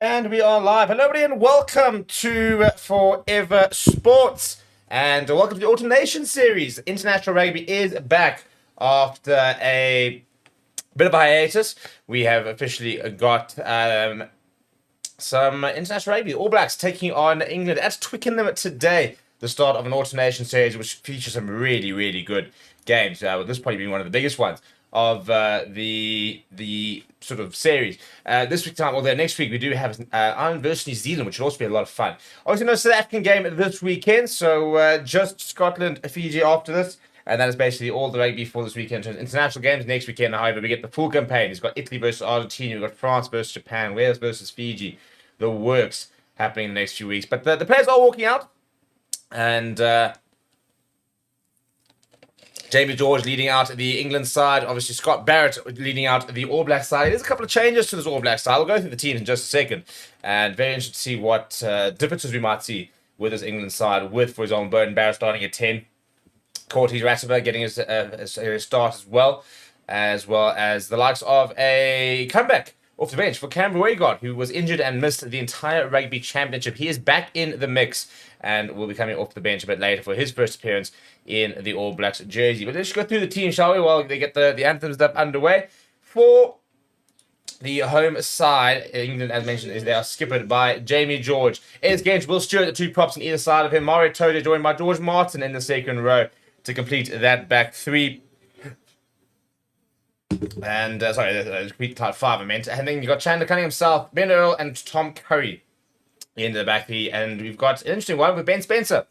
And we are live. Hello, everybody, and welcome to Forever Sports. And welcome to the Autumn Nation series. International rugby is back after a bit of a hiatus. We have officially got some international rugby. All Blacks taking on England at Twickenham today. The start of an Autumn Nation series, which features some really, really good games. With this probably being one of the biggest ones of the sort of series. This week time, although next week we do have Ireland versus New Zealand, which will also be a lot of fun. Obviously, no South African game this weekend, so just Scotland, Fiji after this. And that is basically all the rugby for this weekend. International games next weekend, however, we get the full campaign. It's got Italy versus Argentina, we've got France versus Japan, Wales versus Fiji. The works happening in the next few weeks. But the players are walking out. And Jamie George leading out the England side. Obviously, Scott Barrett leading out the All Black side. There's a couple of changes to this All Black side. I'll go through the teams in just a second. And very interested to see what differences we might see with this England side. With, for example, Burton Barrett starting at 10. Cortez Rativer getting his start as well as the likes of a comeback off the bench for Cameron Waygard, who was injured and missed the entire Rugby Championship. He is back in the mix and will be coming off the bench a bit later for his first appearance in the All Blacks jersey. But let's go through the team, shall we, while they get the anthems up underway. For the home side, England, as mentioned, they are skippered by Jamie George. Eds Gaines, Will Stewart, the two props on either side of him. Mario Toda joined by George Martin in the second row to complete that back three. And, complete type 5, I meant. And then you've got Chandler Cunningham South, Ben Earl, and Tom Currie in the back three. And we've got an interesting one with Ben Spencer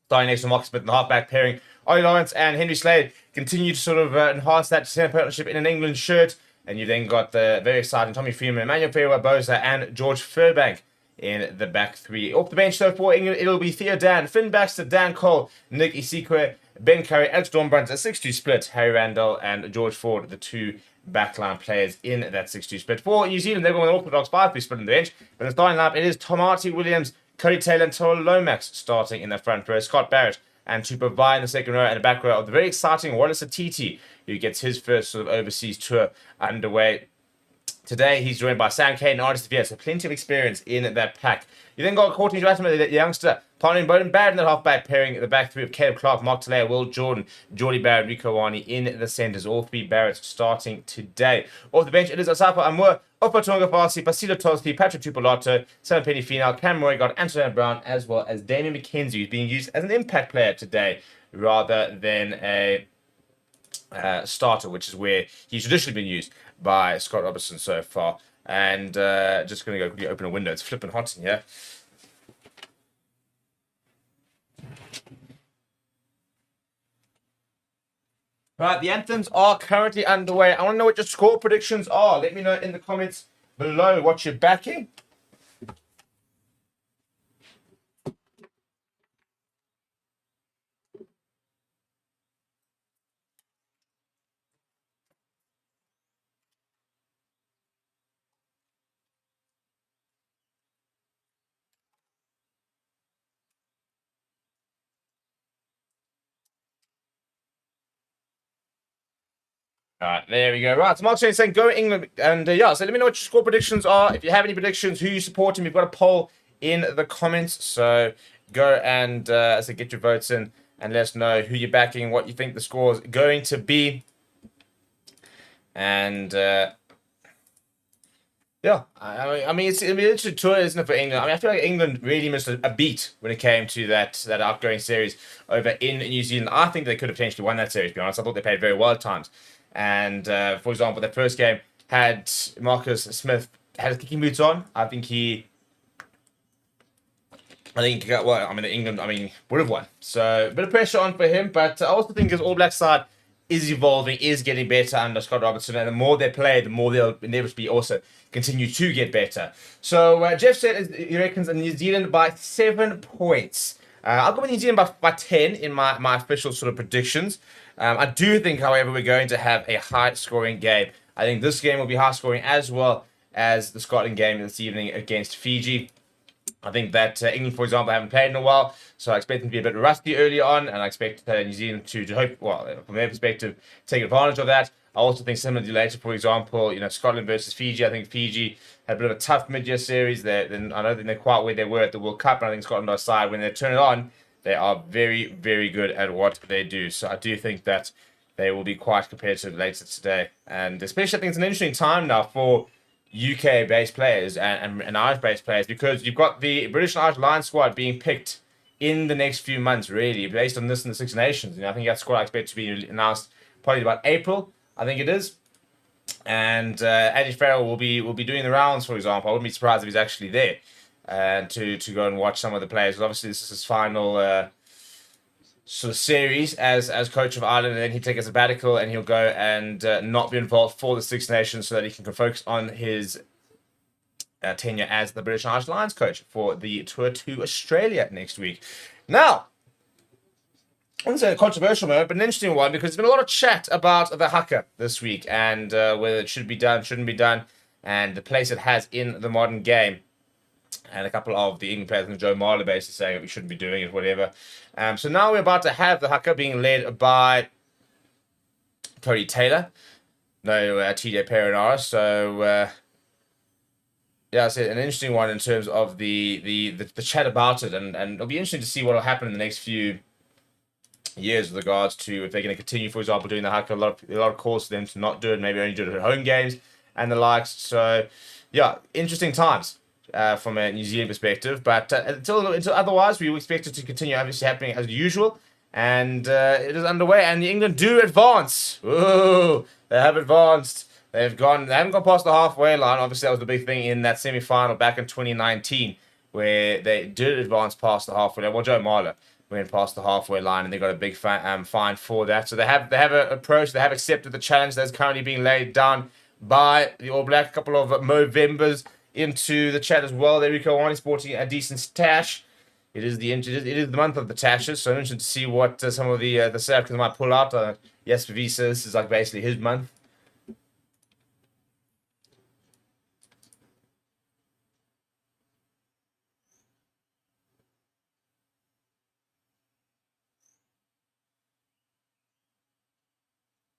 starting next to Mark Smith in the halfback pairing. Ollie Lawrence and Henry Slade continue to sort of enhance that centre partnership in an England shirt. And you've then got the very exciting Tommy Freeman, Emmanuel Ferreira-Bosa, and George Furbank in the back three. Off the bench, though, for England, it'll be Theo Dan, Finn Baxter, Dan Cole, Nick Isikwe, Ben Currie, Alex Dornbrandt, a 6-2 split, Harry Randall, and George Ford, the two backline players in that 6-2 split. For New Zealand, they're going with an Orthodox 5-3 split on the bench. But in the starting lineup, it is Tomati Williams, Cody Taylor, and Toro Lomax starting in the front row. Scott Barrett and Tupa Vai in the second row, and the back row of the very exciting Wallace Atiti, who gets his first sort of overseas tour underway. Today, he's joined by Sam Kane and Artis Vier, so plenty of experience in that pack. You then got Courtney Rattimer, the youngster, partnering Bowden Barrett in the halfback pairing, the back three of Caleb Clark, Mark Talea, Will Jordan, Geordie Barrett, Rico Wani in the centres. All three Barretts starting today. Off the bench, it is Asafa Amur, Opatonga Farsi, Pasilo Tosti, Patrick Tupolato, Sam Penny Final, Cam Roygard, Antonio Brown, as well as Damien McKenzie, who's being used as an impact player today rather than a starter, which is where he's traditionally been used by Scott Robertson so far. And just going to go quickly open a window. It's flipping hot in here. Right, the anthems are currently underway. I want to know what your score predictions are. Let me know in the comments below what you're backing. Alright, there we go. Right, so Mark's saying go England. And yeah, so let me know what your score predictions are. If you have any predictions, who you supporting, we've got a poll in the comments. So go and get your votes in and let us know who you're backing, what you think the score is going to be. And yeah, I mean, it's an interesting tour, isn't it, for England? I mean, I feel like England really missed a beat when it came to that outgoing series over in New Zealand. I think they could have potentially won that series, to be honest. I thought they played very well at times. And, for example, the first game had Marcus Smith had his kicking boots on. England, would have won. So, a bit of pressure on for him. But I also think his All Black side is evolving, is getting better under Scott Robertson. And the more they play, the more they'll inevitably also continue to get better. So, Jeff said he reckons New Zealand by 7 points. I'll go with New Zealand by 10 in my official sort of predictions. I do think, however, we're going to have a high-scoring game. I think this game will be high-scoring as well as the Scotland game this evening against Fiji. I think that England, for example, haven't played in a while, so I expect them to be a bit rusty early on, and I expect New Zealand to hope, well, from their perspective, take advantage of that. I also think similarly later, for example, Scotland versus Fiji. I think Fiji had a bit of a tough mid-year series. I don't think they're quite where they were at the World Cup, and I think Scotland are side when they turn it on, they are very, very good at what they do. So I do think that they will be quite competitive later today. And especially I think it's an interesting time now for UK-based players and Irish-based players, because you've got the British and Irish Lions squad being picked in the next few months, really, based on this and the Six Nations. I think that squad I expect to be announced probably about April, I think it is. And Andy Farrell will be doing the rounds, for example. I wouldn't be surprised if he's actually there and to go and watch some of the players. Because obviously this is his final sort of series as coach of Ireland, and then he'll take a sabbatical and he'll go and not be involved for the Six Nations so that he can focus on his tenure as the British and Irish Lions coach for the tour to Australia next week. Now, I wouldn't say a controversial moment, but an interesting one, because there's been a lot of chat about the haka this week and whether it should be done, shouldn't be done, and the place it has in the modern game. And a couple of the England players, Joe Marler, basically saying that we shouldn't be doing it, whatever. So now we're about to have the haka being led by Cody Taylor, no TJ Perenara. So yeah, I said an interesting one in terms of the chat about it, and it'll be interesting to see what will happen in the next few years with regards to if they're going to continue, for example, doing the haka. A lot of calls for them to not do it, maybe only do it at home games and the likes. So yeah, interesting times from a New Zealand perspective, but until otherwise, we expect it to continue obviously happening as usual, and it is underway. And England do advance. Ooh, they have advanced. They haven't gone past the halfway line. Obviously, that was the big thing in that semi-final back in 2019, where they did advance past the halfway line. Well, Joe Marler went past the halfway line, and they got a big fine for that. So they have an approach. They have accepted the challenge that's currently being laid down by the All Black. A couple of Movembers into the chat as well. There, Rico Wani sporting a decent tash. It is the month of the tashes, so I'm interested to see what some of the South Africans might pull out. Yes, for Visa, this is like basically his month.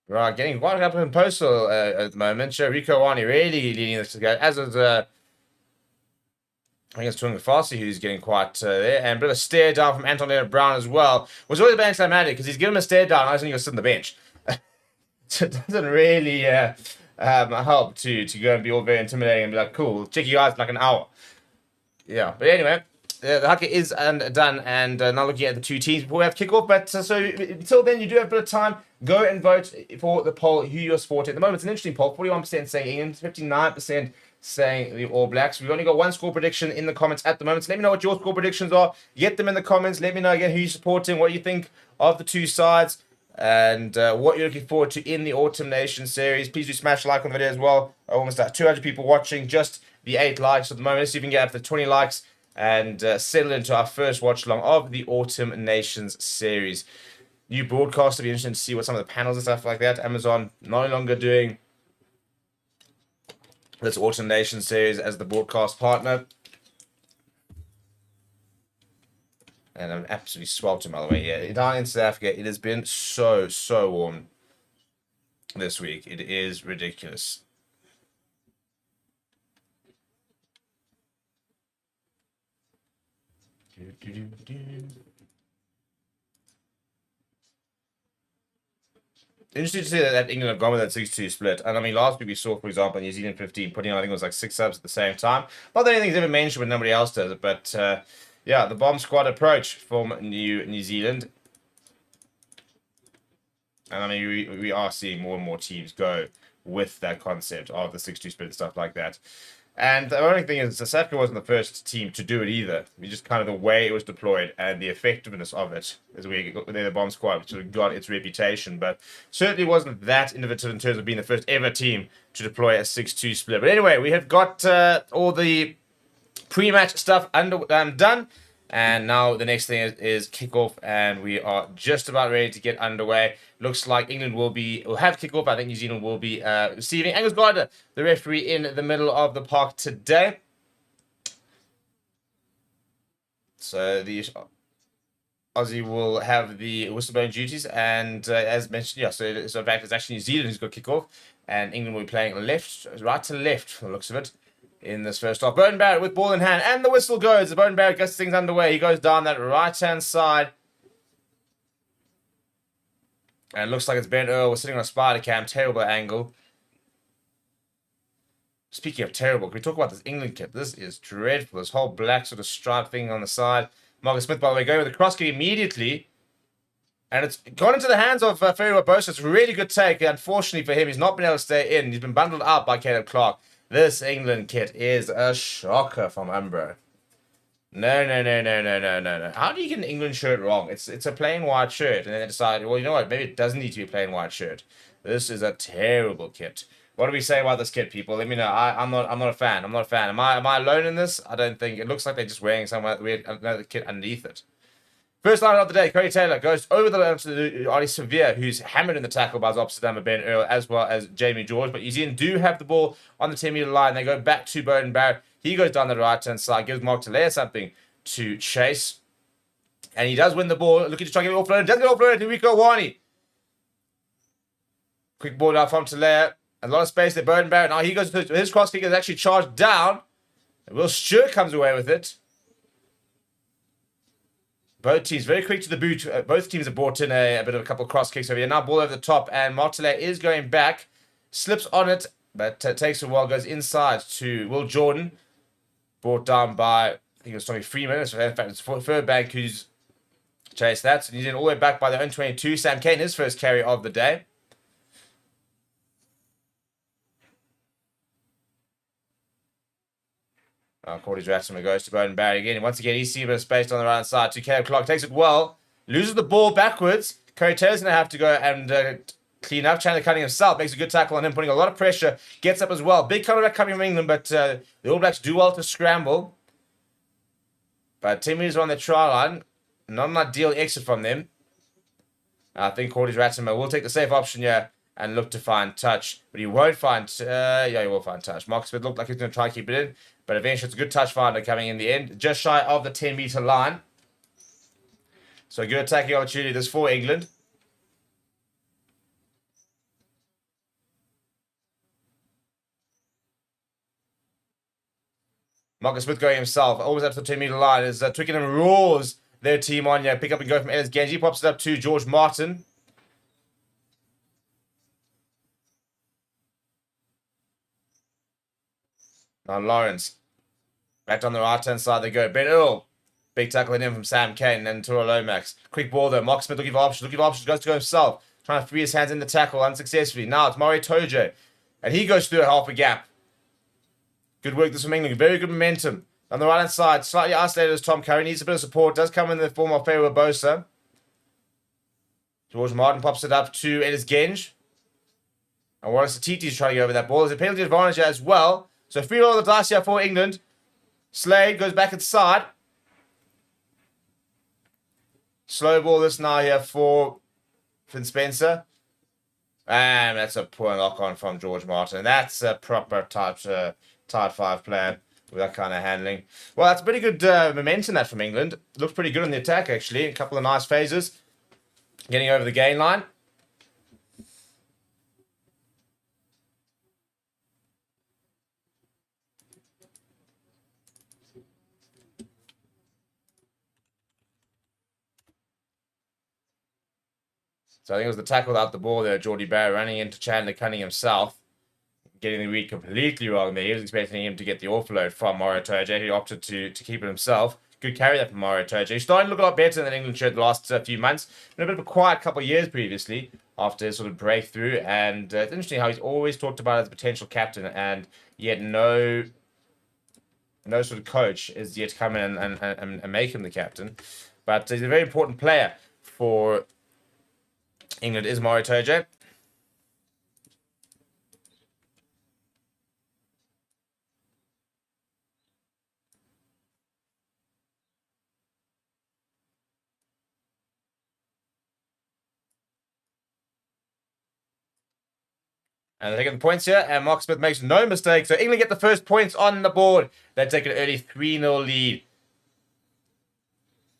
Right, getting quite up in postal at the moment. Sure, Rico Wani really leading this to go, as is I think it's Tunga Farsi who's getting quite there, and a bit of a stare down from Anton Leonard Brown as well. Was always a bit anticlimactic because he's given him a stare down. I was only going to sit on the bench. So it doesn't really help to go and be all very intimidating and be like, cool, check you guys in like an hour. Yeah, but anyway, the haka is done, and now looking at the two teams before we have kickoff. But so until then, you do have a bit of time. Go and vote for the poll who you're supporting. At the moment, it's an interesting poll. 41% saying England, 59% saying the All Blacks. We've only got one score prediction in the comments at the moment. So let me know what your score predictions are. Get them in the comments. Let me know again who you're supporting, what you think of the two sides, and what you're looking forward to in the Autumn Nation series. Please do smash a like on the video as well. Almost 200 people watching, just the 8 likes at the moment. Let's see if we can get up to 20 likes and settle into our first watch along of the Autumn Nations series. New broadcast, it'll be interesting to see what some of the panels and stuff like that. Amazon no longer doing this Autumn Nation series as the broadcast partner. And I'm absolutely sweltering, by the way. Yeah, down in South Africa, it has been so warm this week. It is ridiculous. Interesting to see that England have gone with that 6-2 split. And I mean, last week we saw, for example, New Zealand 15 putting on, I think it was like 6 subs at the same time. Not that anything's ever mentioned when nobody else does it, but yeah, the bomb squad approach from New Zealand. And I mean, we are seeing more and more teams go with that concept of the 6-2 split and stuff like that. And the only thing is, South Africa wasn't the first team to do it either. It just kind of the way it was deployed and the effectiveness of it is where the bomb squad, which sort of got its reputation. But certainly wasn't that innovative in terms of being the first ever team to deploy a 6-2 split. But anyway, we have got all the pre-match stuff done. And now the next thing is kickoff, and we are just about ready to get underway. Looks like England will have kickoff. I think New Zealand will be receiving. Angus Gardner, the referee, in the middle of the park today. So Aussie will have the whistleblowing duties, and as mentioned, yeah, so in fact, it's actually New Zealand who's got kick-off, and England will be playing right to left, from the looks of it, in this first half. Beauden Barrett with ball in hand, and the whistle goes. Beauden Barrett gets things underway. He goes down that right-hand side, and it looks like it's Ben Earl. We're sitting on a spider cam, terrible angle. Speaking of terrible, can we talk about this England kit? This is dreadful. This whole black sort of stripe thing on the side. Marcus Smith, by the way, going with the cross kick immediately. And it's gone into the hands of Ferry Barbosa. It's a really good take. Unfortunately for him, he's not been able to stay in. He's been bundled out by Caleb Clark. This England kit is a shocker from Umbro. No. How do you get an England shirt wrong? It's a plain white shirt. And then they decide, well, you know what? Maybe it doesn't need to be a plain white shirt. This is a terrible kit. What do we say about this kit, people? Let me know. I'm not a fan. I'm not a fan. Am I alone in this? I don't think. It looks like they're just wearing some weird another kit underneath it. First line of the day, Currie Taylor goes over the line to Artie Severe, who's hammered in the tackle by his opposite number, Ben Earl, as well as Jamie George. But New Zealand do have the ball on the 10-metre line. They go back to Beauden Barrett. He goes down the right-hand side, gives Mark Talea something to chase. And he does win the ball, looking to try and get it offloaded. Doesn't get offloaded to Rico Wani. Quick ball down from Talea. A lot of space there, Beauden Barrett. Now he goes to his cross kick is actually charged down. And Will Stewart comes away with it. Both teams very quick to the boot. Both teams have brought in a bit of a couple of cross kicks over here. Now ball over the top, and Martele is going back. Slips on it, but takes a while, goes inside to Will Jordan. Brought down by, I think it was Tommy Freeman. In fact, it's Furbank who's chased that. So he's in all the way back by their own 22. Sam Kane, his first carry of the day. Cordy's Ratzinger goes to Beauden Barrett again. Once again, he's seen a bit of space on the right side to Caleb Clark. Takes it well. Loses the ball backwards. Currie Taylor's going to have to go and clean up. Chandler Cunningham himself makes a good tackle on him, putting a lot of pressure. Gets up as well. Big comeback coming from England, but the All Blacks do well to scramble. But 10 metres on the try line. Not an ideal exit from them. I think Cordy's Ratzinger will take the safe option here and look to find touch. But he won't find... yeah, he will find touch. Mark Smith looked like he's going to try and keep it in. But eventually it's a good touch finder coming in the end. Just shy of the 10-metre line. So a good attacking opportunity this for England. Marcus Smith going himself. Always up to the 10-metre line. As Twickenham roars their team on here. Pick up and go from Ellis Genji. Pops it up to George Martin. Now Lawrence. Back on the right-hand side they go. Ben Earl. Big tackle in him from Sam Kane and Turo Lomax. Quick ball though. Mark Smith looking for options. Goes to go himself. Trying to free his hands in the tackle unsuccessfully. Now it's Mario Tojo. And he goes through half a gap. Good work this from England. Very good momentum. On the right-hand side, slightly isolated as Tom Currie. Needs a bit of support. Does come in the form of Ferry Barbosa. George Martin pops it up to Ellis Genge. And Wallace Atiti is trying to get over that ball. There's a penalty advantage as well. So free roll of the dice here for England. Slade goes back inside. Slow ball this now here for Finn Spencer. And that's a poor knock-on from George Martin. That's a proper type 5 player with that kind of handling. Well, that's pretty good momentum that from England. Looks pretty good on the attack, actually. A couple of nice phases. Getting over the gain line. So I think it was the tackle out the ball there, Geordie Barrett running into Chandler Cunningham himself. Getting the read completely wrong there. He was expecting him to get the offload from Mario Tojo. He opted to keep it himself. Good carry that from Mario Tojo. He's starting to look a lot better than England showed the last few months. Been a bit of a quiet couple of years previously after his sort of breakthrough. And it's interesting how he's always talked about as a potential captain, and yet no sort of coach is yet to come in and make him the captain. But he's a very important player for England, is Mario Tojo. And they're taking the points here, and Mark Smith makes no mistake. So England get the first points on the board. They take an early 3-0 lead.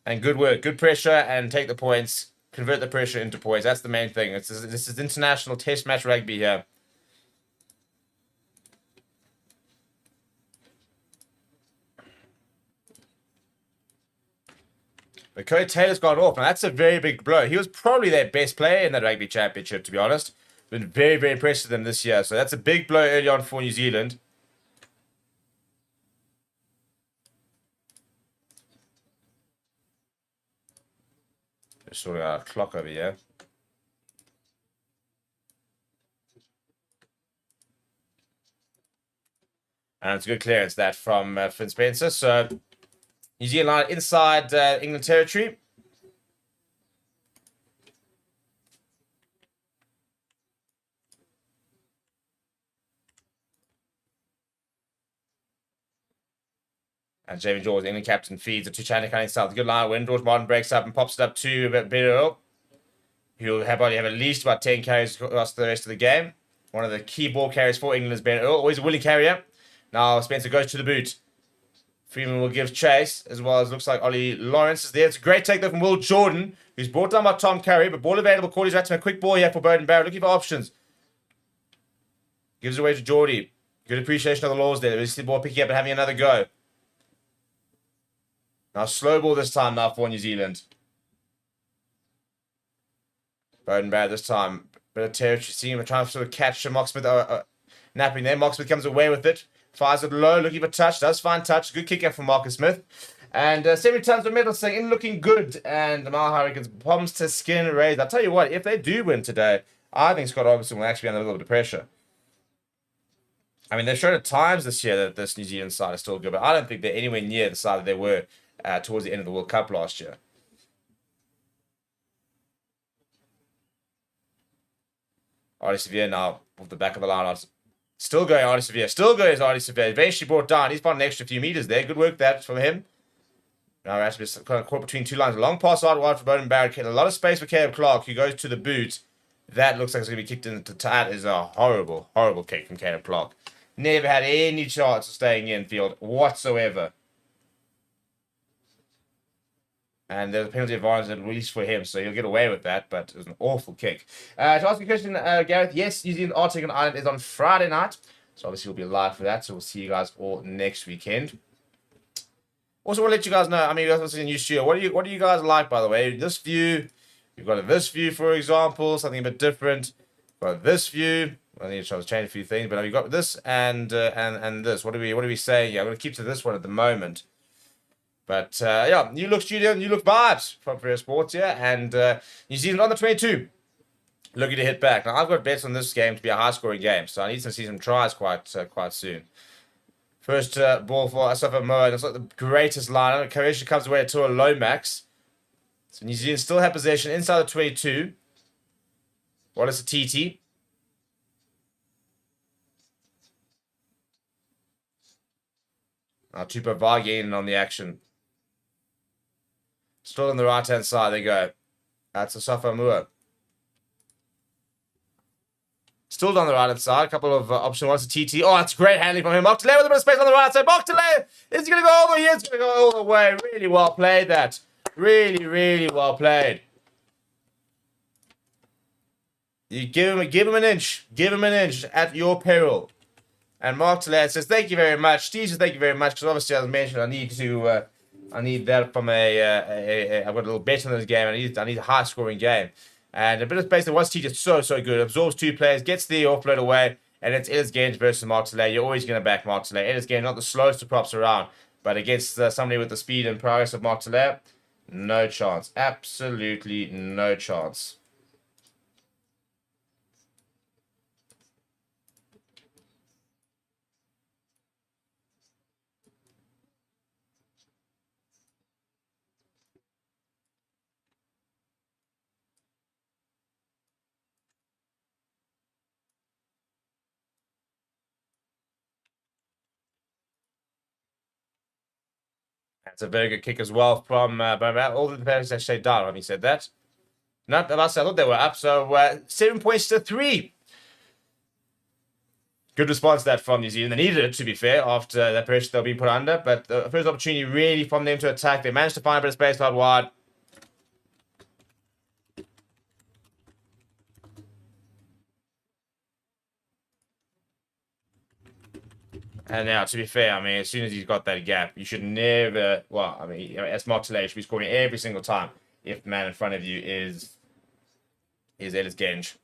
And good work, good pressure, and take the points. Convert the pressure into points. That's the main thing. This is international test match rugby here. But Cody Taylor's gone off. Now, that's a very big blow. He was probably their best player in that Rugby Championship, to be honest. Been very, very impressed with them this year. So that's a big blow early on for New Zealand. Just sorting out a clock over here. And it's a good clearance, that, from Finn Spencer. So New Zealand inside England territory. And Jamie George, England captain, feeds it to Chandler Cunning South. Good line win. George Martin breaks up and pops it up to BITDEFENDER. He'll probably have at least about 10 carries across the rest of the game. One of the key ball carriers for England is BITDEFENDER. Always a willing carrier. Now Spencer goes to the boot. Freeman will give chase, as well as looks like Ollie Lawrence is there. It's a great take, though, from Will Jordan, who's brought down by Tom Currie, but ball available. Corley's right to a quick ball here for Beauden Barrett, looking for options. Gives it away to Geordie. Good appreciation of the laws there. The ball picking up and having another go. Now slow ball this time now for New Zealand. Beauden Barrett this time. Bit of territory. Seeing him trying to sort of catch Mocksmith napping there. Mocksmith comes away with it. Fires it low, looking for touch. Does find touch. Good kick out from Marcus Smith. And 70 tons of metal saying in looking good. And the Mile Hurricanes bombs to skin raised. I'll tell you what, if they do win today, I think Scott Augustin will actually be under a little bit of pressure. I mean, they've shown at times this year that this New Zealand side is still good, but I don't think they're anywhere near the side that they were towards the end of the World Cup last year. Artie Severe now off the back of the line. Still going, Artie Severe. Still going, Artie Severe. Eventually brought down. He's found an extra few meters there. Good work that from him. Now actually kind of caught between two lines. A long pass out wide for Beauden Barrett. A lot of space for Caleb Clark, who goes to the boot. That looks like it's going to be kicked into that is a horrible, horrible kick from Caleb Clark. Never had any chance of staying in field whatsoever. And there's a penalty advantage at least for him, so he'll get away with that, but it was an awful kick. To ask you a question, Gareth, yes, New Zealand Arctic Island is on Friday night, so obviously we'll be live for that, so we'll see you guys all next weekend. Also, want to let you guys know, I mean, you guys are in new studio. What do you guys like, by the way? This view, you've got this view, for example, something a bit different. You've got this view. I need to try to change a few things, but you've got this and this. What do we say? Yeah, I'm going to keep to this one at the moment. But, yeah, new look studio, new look vibes from Free Sports here. And New Zealand on the 22. Looking to hit back. Now, I've got bets on this game to be a high-scoring game, so I need to see some tries quite soon. First ball for Asafa Moa. That's not the greatest line. Currie comes away to a low max. So New Zealand still have possession inside the 22. What is a TT? Now Tupa Vargin on the action. Still on the right-hand side, they go. That's Asafa Moa. Still on the right-hand side. A couple of options. What's a TT? Oh, that's great handling from him. Moktale with a bit of space on the right side. Moktale! Is he going to go over here? He's going to go all the way. Really well played, that. Really, really well played. You give him an inch. Give him an inch at your peril. And Moktale says, thank you very much. Steve says, thank you very much. Because obviously, as mentioned, I need that from I've got a little bet on this game. I need a high-scoring game. And a bit of space that was teaching so good. Absorbs two players, gets the offload away, and it's Ellis Gaines versus Moktale. You're always going to back Moktale. Ellis Gaines, not the slowest of props around, but against somebody with the speed and progress of Moktale, no chance. Absolutely no chance. That's a very good kick as well from all the defenders actually down. Having said that, no, I thought they were up. So 7 points to 3. Good response to that from New Zealand. They needed it, to be fair, after that pressure they'll be put under. But the first opportunity really from them to attack. They managed to find a bit of space out wide. And now, to be fair, I mean, as soon as he's got that gap, you should never... Well, I mean, as Martelay should be scoring every single time if the man in front of you is Ellis Genge.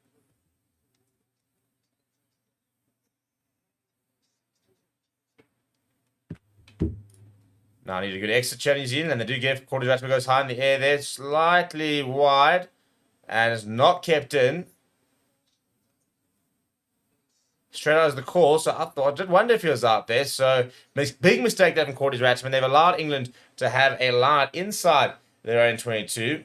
Now I need a good exit chat New Zealand, and they do get quarter batsman goes high in the air there, slightly wide, and it's not kept in. Straight out is the call, so I did wonder if he was out there. So big mistake there from Cordy's batsman. They've allowed England to have a line inside their own 22.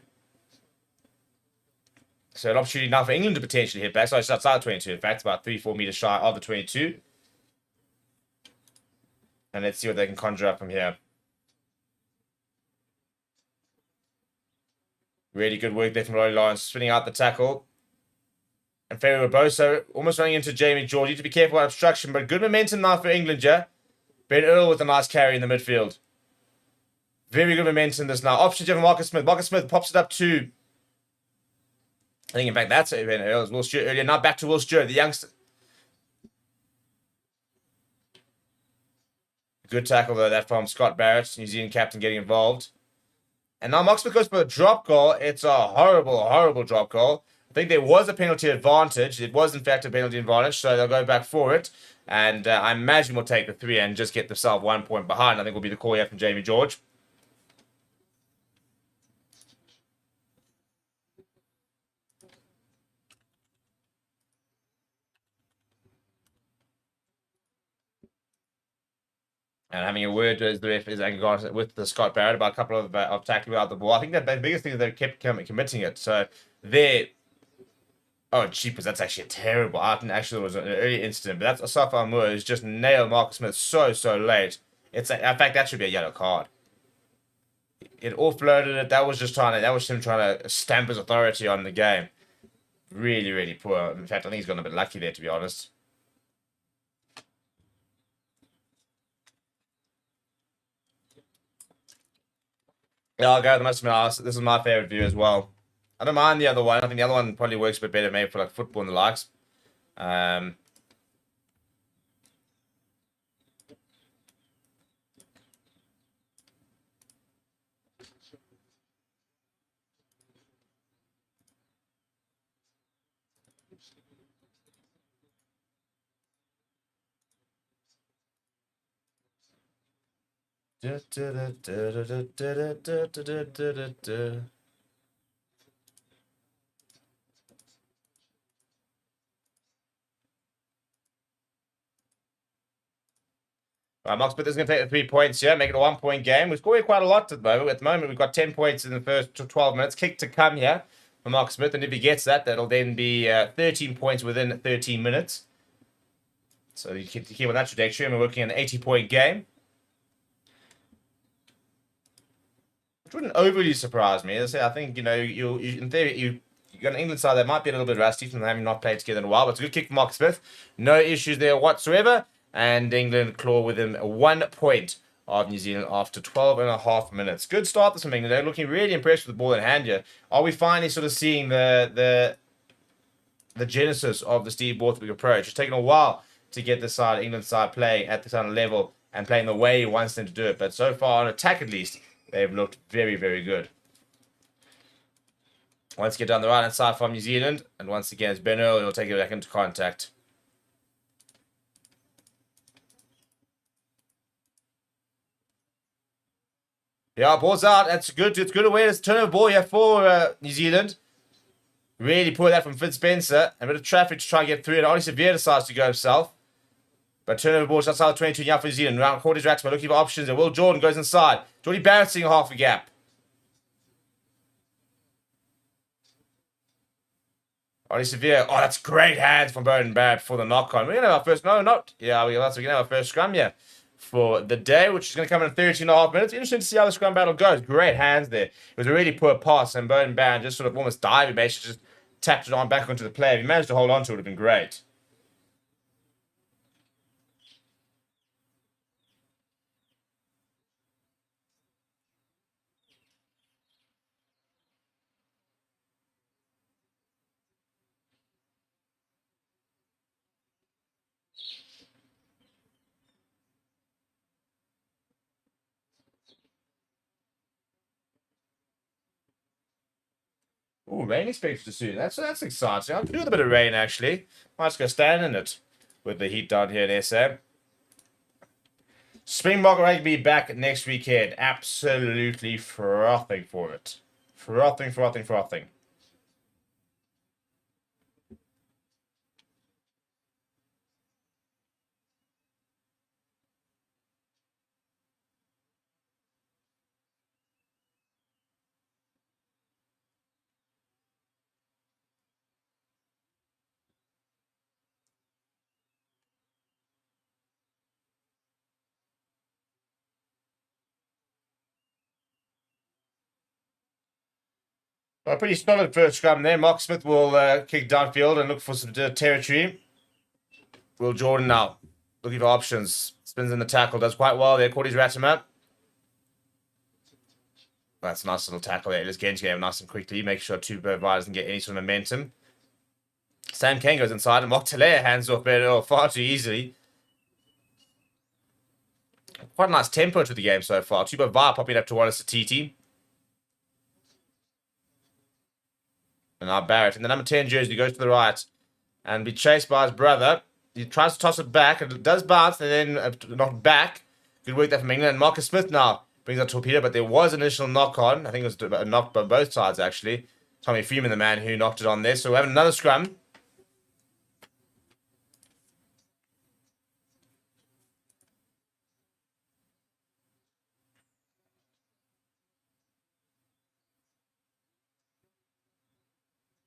So an opportunity now for England to potentially hit back. So it's outside the 22, in fact, about 3-4 meters shy of the 22. And let's see what they can conjure up from here. Really good work there from Roddy Lawrence, spinning out the tackle. And Ferry Roboso almost running into Jamie George. You need to be careful about obstruction, but good momentum now for England, yeah? Ben Earl with a nice carry in the midfield. Very good momentum this now. Options here for Marcus Smith. Marcus Smith pops it up to... I think, in fact, that's Ben Earl. It was Will Stewart earlier. Now back to Will Stewart, the youngster. Good tackle, though, that from Scott Barrett, New Zealand captain, getting involved. And now Mark Smith goes for a drop goal. It's a horrible, horrible drop goal. I think there was a penalty advantage. It was, in fact, a penalty advantage, so they'll go back for it. And I imagine we'll take the 3 and just get themselves 1 point behind. I think will be the call here from Jamie George. And having a word as the ref is with the Scott Barrett about a couple of tackling without the ball. I think that the biggest thing is they kept committing it. So they're... Oh, jeepers, that's actually terrible. I didn't actually it was an early incident, but that's Asafa Moore who's just nailed Marcus Smith so late. In fact, that should be a yellow card. It offloaded it. That was him trying to stamp his authority on the game. Really, really poor. In fact, I think he's gotten a bit lucky there, to be honest. Yeah, I'll go with the most amount. This is my favorite view as well. I don't mind the other one. I think the other one probably works a bit better maybe for like football and the likes. Right, Mark Smith is going to take the 3 points here, make it a 1 point game. We're scoring quite a lot at the moment. At the moment, we've got 10 points in the first 12 minutes. Kick to come here for Mark Smith, and if he gets that, that'll then be 13 points within 13 minutes. So you keep on that trajectory, and we're working an 80-point game. Which wouldn't overly surprise me. As I say, I think, you know, in theory, you got an England side that might be a little bit rusty from having not played together in a while, but it's a good kick for Mark Smith. No issues there whatsoever. And England claw within 1 point of New Zealand after 12.5 minutes. Good start this from England. They're looking really impressed with the ball in hand here. Are we finally sort of seeing the genesis of the Steve Borthwick approach? It's taken a while to get the England side playing at the kind of level and playing the way he wants them to do it. But so far, on attack at least, they've looked very, very good. Once again down the right-hand side from New Zealand. And once again, it's Ben Earl who'll take it back into contact. Yeah, ball's out. That's good. It's good awareness. Turnover ball here for New Zealand. Really poor that from Fitz Spencer. A bit of traffic to try and get through it. Ollie Severe decides to go himself. But turnover ball just outside 22 young for New Zealand. Round quarters Raxman looking for options. And Will Jordan goes inside. Geordie Barrett seeing half a gap. Ollie Severe. Oh, that's great hands from Beauden Barrett for the knock-on. We're going to have our first... No, not... Yeah, we're going to have our first scrum here for the day, which is going to come in 13.5 minutes. Interesting to see how the scrum battle goes. Great hands there. It was a really poor pass, and Beauden Barrett just sort of almost diving, basically just tapped it on back onto the player. If he managed to hold on to it, would have been great. Oh, rain expected soon. That's exciting. I'll do with a bit of rain actually. Might just go stand in it with the heat down here in SA. Springbok Rugby back next weekend. Absolutely frothing for it. Frothing, frothing, frothing. A pretty solid first scrum there. Mark Smith will kick downfield and look for some territory. Will Jordan now. Looking for options. Spins in the tackle. Does quite well there. Caught his Ratama. That's a nice little tackle there. Let's get into game nice and quickly. Make sure two riders can get any sort of momentum. Sam Kane goes inside and Watchalong hands off Beto far too easily. Quite a nice tempo to the game so far. Tuba VAR popping up to Wallace Satiti. And now Barrett. And the number 10 jersey goes to the right. And be chased by his brother. He tries to toss it back. It does bounce and then knocked back. Good work there from England. And Marcus Smith now brings a torpedo. But there was an initial knock on. I think it was a knock by both sides actually. Tommy Freeman, the man who knocked it on there. So we're having another scrum.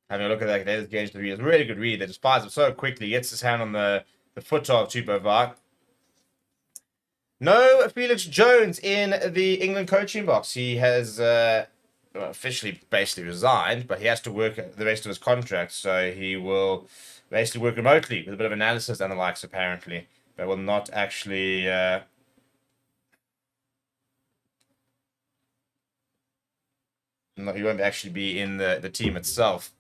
Having a look at that, there's Gage the read. It's a really good read. They just fires it so quickly. Gets his hand on the foot of Tupo VAR. No Felix Jones in the England coaching box. He has officially basically resigned, but he has to work the rest of his contract. So he will basically work remotely with a bit of analysis and the likes, apparently. But will not actually... no, he won't actually be in the team itself.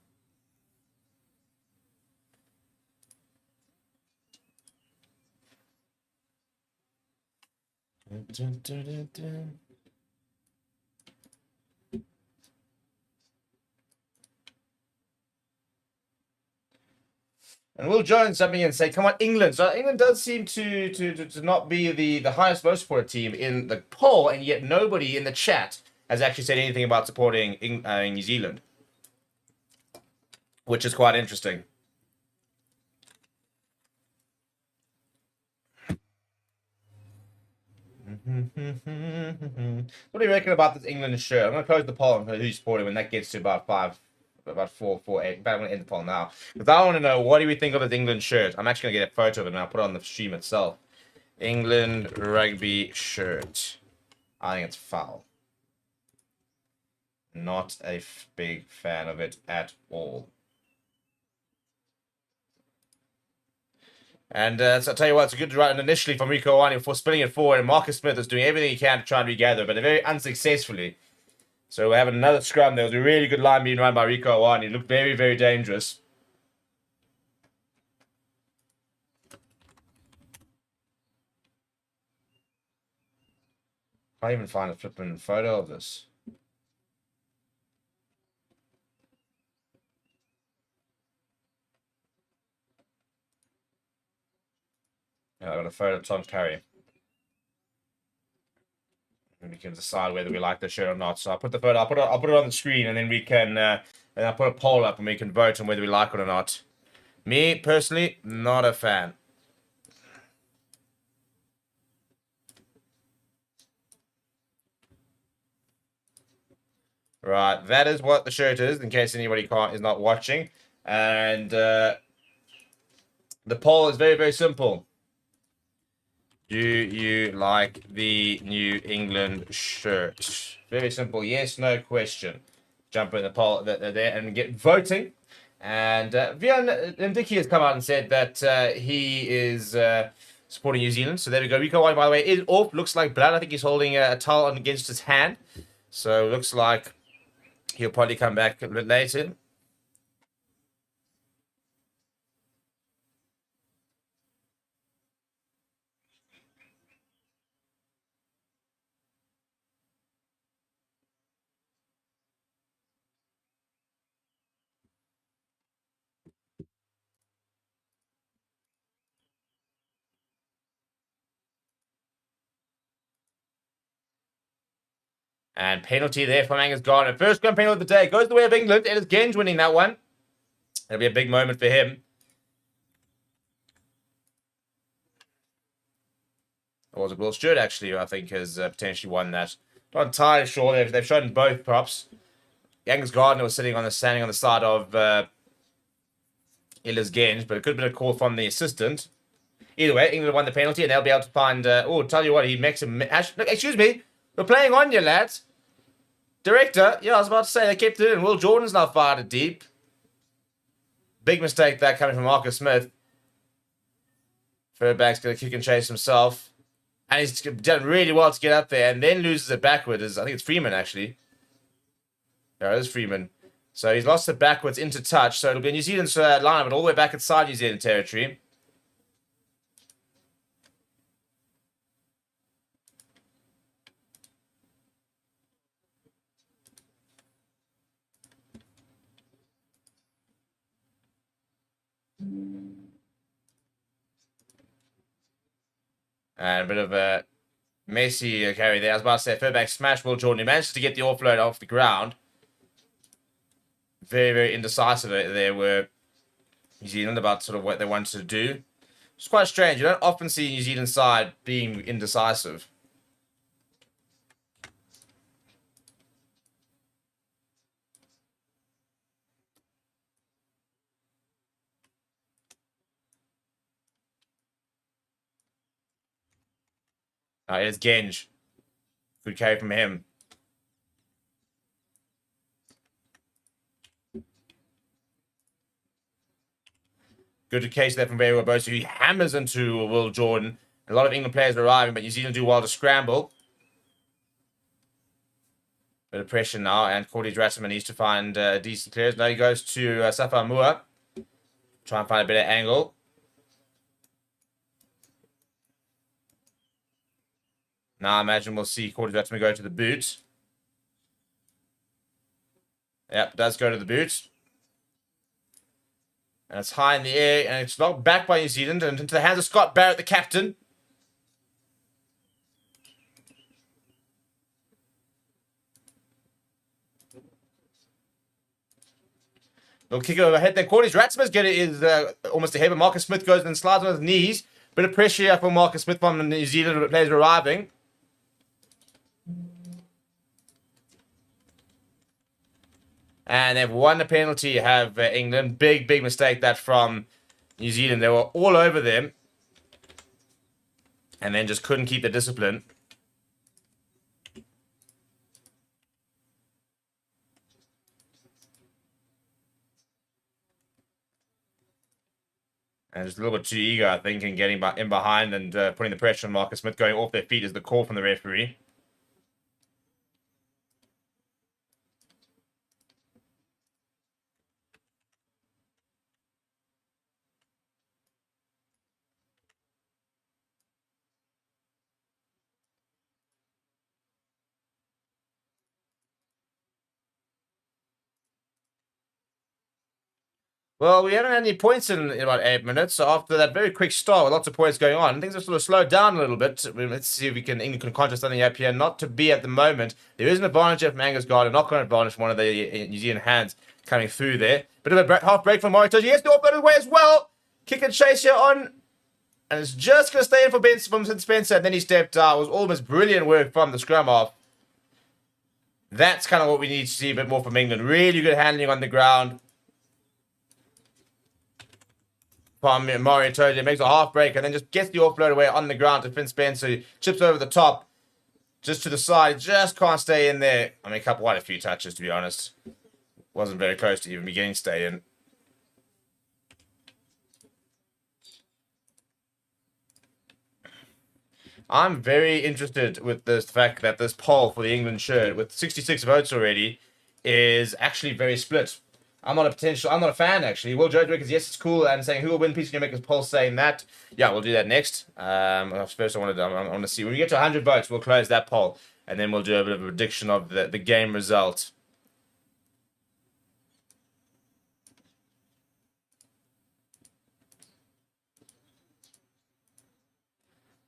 And Will Jones jumping in and say, come on, England. So England does seem to not be the highest most supported team in the poll, and yet nobody in the chat has actually said anything about supporting New Zealand, which is quite interesting. What do you reckon about this England shirt? I'm going to close the poll on who's supporting when that gets to about 4, 8. In fact, I'm going to end the poll now. Because I want to know, what do we think of this England shirt? I'm actually going to get a photo of it and I'll put it on the stream itself. England rugby shirt. I think it's foul. Not a big fan of it at all. And so I'll tell you what, it's a good run initially from Rieko Ioane before spinning it forward. And Marcus Smith is doing everything he can to try and regather, but very unsuccessfully. So we're having another scrum. There was a really good line being run by Rieko Ioane. He looked very, very dangerous. Can't even find a flipping photo of this. Yeah, I got a photo of Tom Currie. And we can decide whether we like the shirt or not. So I'll put the photo. I'll put it on the screen, and then we can. And I'll put a poll up, and we can vote on whether we like it or not. Me personally, not a fan. Right, that is what the shirt is, in case anybody is not watching. And the poll is very, very simple. Do you like the New England shirt? Very simple. Yes, no question. Jump in the poll there and get voting. And Vian Ndiki has come out and said that he is supporting New Zealand. So there we go. Rieko Ioane, by the way, is off. Looks like blood. I think he's holding a towel against his hand. So looks like he'll probably come back a bit later. And penalty there from Angus Gardner. First scrum penalty of the day. Goes the way of England. It is Genge winning that one. It'll be a big moment for him. Or was it Will Stewart, actually, who I think has potentially won that. Not entirely sure. They've shown both props. Angus Gardner was standing on the side of Illes Genge, but it could have been a call from the assistant. Either way, England won the penalty, and they'll be able to find... tell you what, he makes him... Excuse me. We're playing on you, lads. Director, yeah, I was about to say, they kept it in. Will Jordan's now fired it deep. Big mistake that coming from Marcus Smith. Furback's going to kick and chase himself. And he's done really well to get up there, and then loses it backwards. I think it's Freeman, actually. Yeah, it is Freeman. So he's lost it backwards into touch. So it'll be New Zealand's line, but all the way back inside New Zealand territory. And a bit of a messy carry there. I was about to say, Furback smash Will Jordan. He managed to get the offload off the ground. Very, very indecisive there were New Zealand about sort of what they wanted to do. It's quite strange. You don't often see New Zealand side being indecisive. It's Genge. Good carry from him. Good case there from Very Roboso, who hammers into Will Jordan. A lot of England players are arriving, but New Zealand do well to scramble. Bit of pressure now, and Cordy Ratterman needs to find decent clears. Now he goes to Safa Mua. Try and find a better angle. Now I imagine we'll see Cordy Ratterman go to the boot. Yep, does go to the boot. And it's high in the air, and it's knocked back by New Zealand, and into the hands of Scott Barrett, the captain. Little kick overhead there. Cordy's Ratsman's is almost ahead, but Marcus Smith goes and slides on his knees. Bit of pressure for Marcus Smith from the New Zealand players arriving. And they've won the penalty, have England. Big, big mistake that from New Zealand. They were all over them. And then just couldn't keep the discipline. And just a little bit too eager, I think, in getting in behind and putting the pressure on Marcus Smith. Going off their feet is the call from the referee. Well, we haven't had any points in about 8 minutes. So after that very quick start with lots of points going on, things have sort of slowed down a little bit. Let's see if England can conjure something up here. Not to be at the moment. There is an advantage here from Angus Gardner. Knock-on advantage from one of the New Zealand hands coming through there. Bit of a half break from Moritoji. Yes, the offload away as well. Kick and chase here on. And it's just going to stay in from Spencer. And then he stepped out. It was almost brilliant work from the scrum half. That's kind of what we need to see a bit more from England. Really good handling on the ground. From Mario Toji, makes a half break and then just gets the offload away on the ground to Finn Spencer. Chips over the top, just to the side. Just can't stay in there. I mean, quite a few touches, to be honest. Wasn't very close to even beginning to stay in. I'm very interested with the fact that this poll for the England shirt, with 66 votes already, is actually very split. I'm not a fan, actually. Will Joe Drickers, yes, it's cool. And saying who will win Peace Can You Make Us poll saying that. Yeah, we'll do that next. First, I want to see. When we get to 100 votes, we'll close that poll. And then we'll do a bit of a prediction of the game result.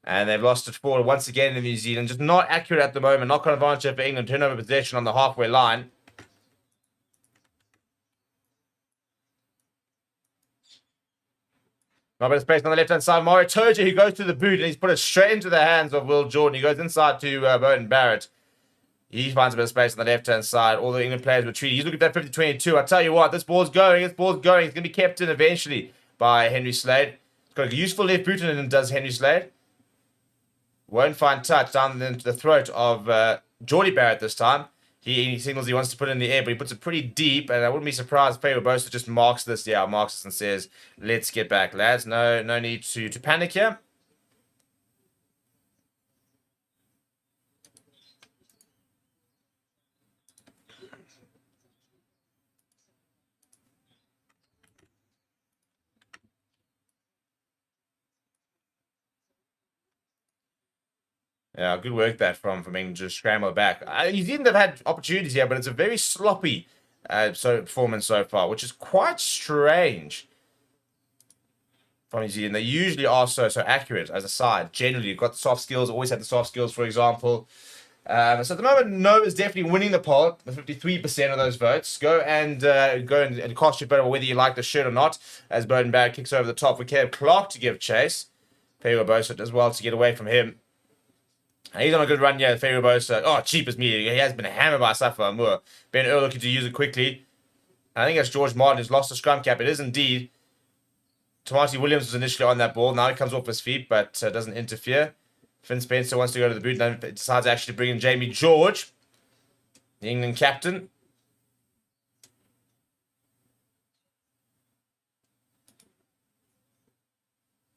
And they've lost it forward once again in New Zealand. Just not accurate at the moment. Knock-on advantage for England. Turnover possession on the halfway line. Not a bit of space on the left-hand side. Mario Toja, who goes to the boot, and he's put it straight into the hands of Will Jordan. He goes inside to Beauden Barrett. He finds a bit of space on the left-hand side. All the England players retreat. He's looking at that 50-22. I tell you what, this ball's going. This ball's going. It's going to be kept in eventually by Henry Slade. He's got a useful left boot in it, does Henry Slade. Won't find touch down into the throat of Geordie Barrett this time. He signals he wants to put it in the air, but he puts it pretty deep, and I wouldn't be surprised if Faber Bosa just marks this. Yeah, marks this and says, let's get back, lads. No need to panic here. Yeah, good work that from England to scramble back. New Zealand have had opportunities here, but it's a very sloppy performance so far, which is quite strange from New Zealand. They usually are so accurate as a side. Generally, you've got the soft skills, always had the soft skills, for example. So at the moment, no is definitely winning the poll. 53% of those votes. Go and cast your vote on whether you like the shirt or not. As Beauden Barrett kicks over the top for Caleb Clark to give chase. Faber Bosa does well to get away from him. And he's on a good run here. Faber Bosa. Oh, cheap as me. He has been hammered by Safa Moore. Ben Earl looking to use it quickly. I think that's George Martin who's lost the scrum cap. It is indeed. Tamati Williams was initially on that ball. Now he comes off his feet, but doesn't interfere. Finn Spencer wants to go to the boot. Then decides actually to bring in Jamie George, the England captain.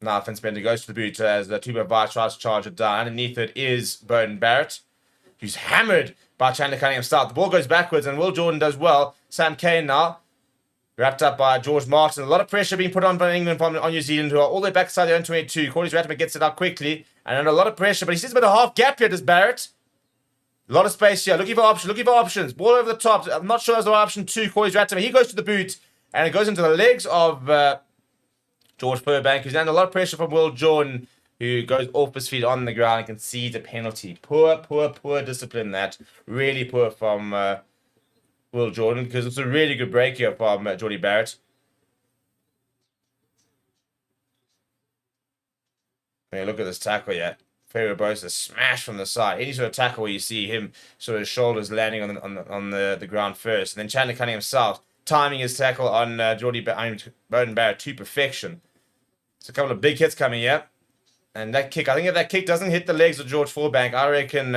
Now Finn Spencer goes to the boot as the Tuba Vice tries to charge it down. Underneath it is Beauden Barrett, who's hammered by Chandler Cunningham South. The ball goes backwards, and Will Jordan does well. Sam Cane now, wrapped up by George Martin. A lot of pressure being put on by England on New Zealand, who are all the way back side their own 22. Corley's Rattimer gets it out quickly, and under a lot of pressure, but he sees a bit of half gap here, does Barrett. A lot of space here. Looking for options. Ball over the top. I'm not sure there's the option 2. Corley's Rattimer. He goes to the boot, and it goes into the legs of George Furbank, who's under a lot of pressure from Will Jordan, who goes off his feet on the ground and concedes a penalty. Poor discipline that. Really poor from Will Jordan, because it's a really good break here from Geordie Barrett. When you look at this tackle here, Faber Bosa smash from the side. Any sort of tackle where you see him sort of shoulders landing on the ground first, and then Chandler Cunningham himself timing his tackle on Beauden Barrett to perfection. It's a couple of big hits coming here. And that kick, I think if that kick doesn't hit the legs of George Furbank, I reckon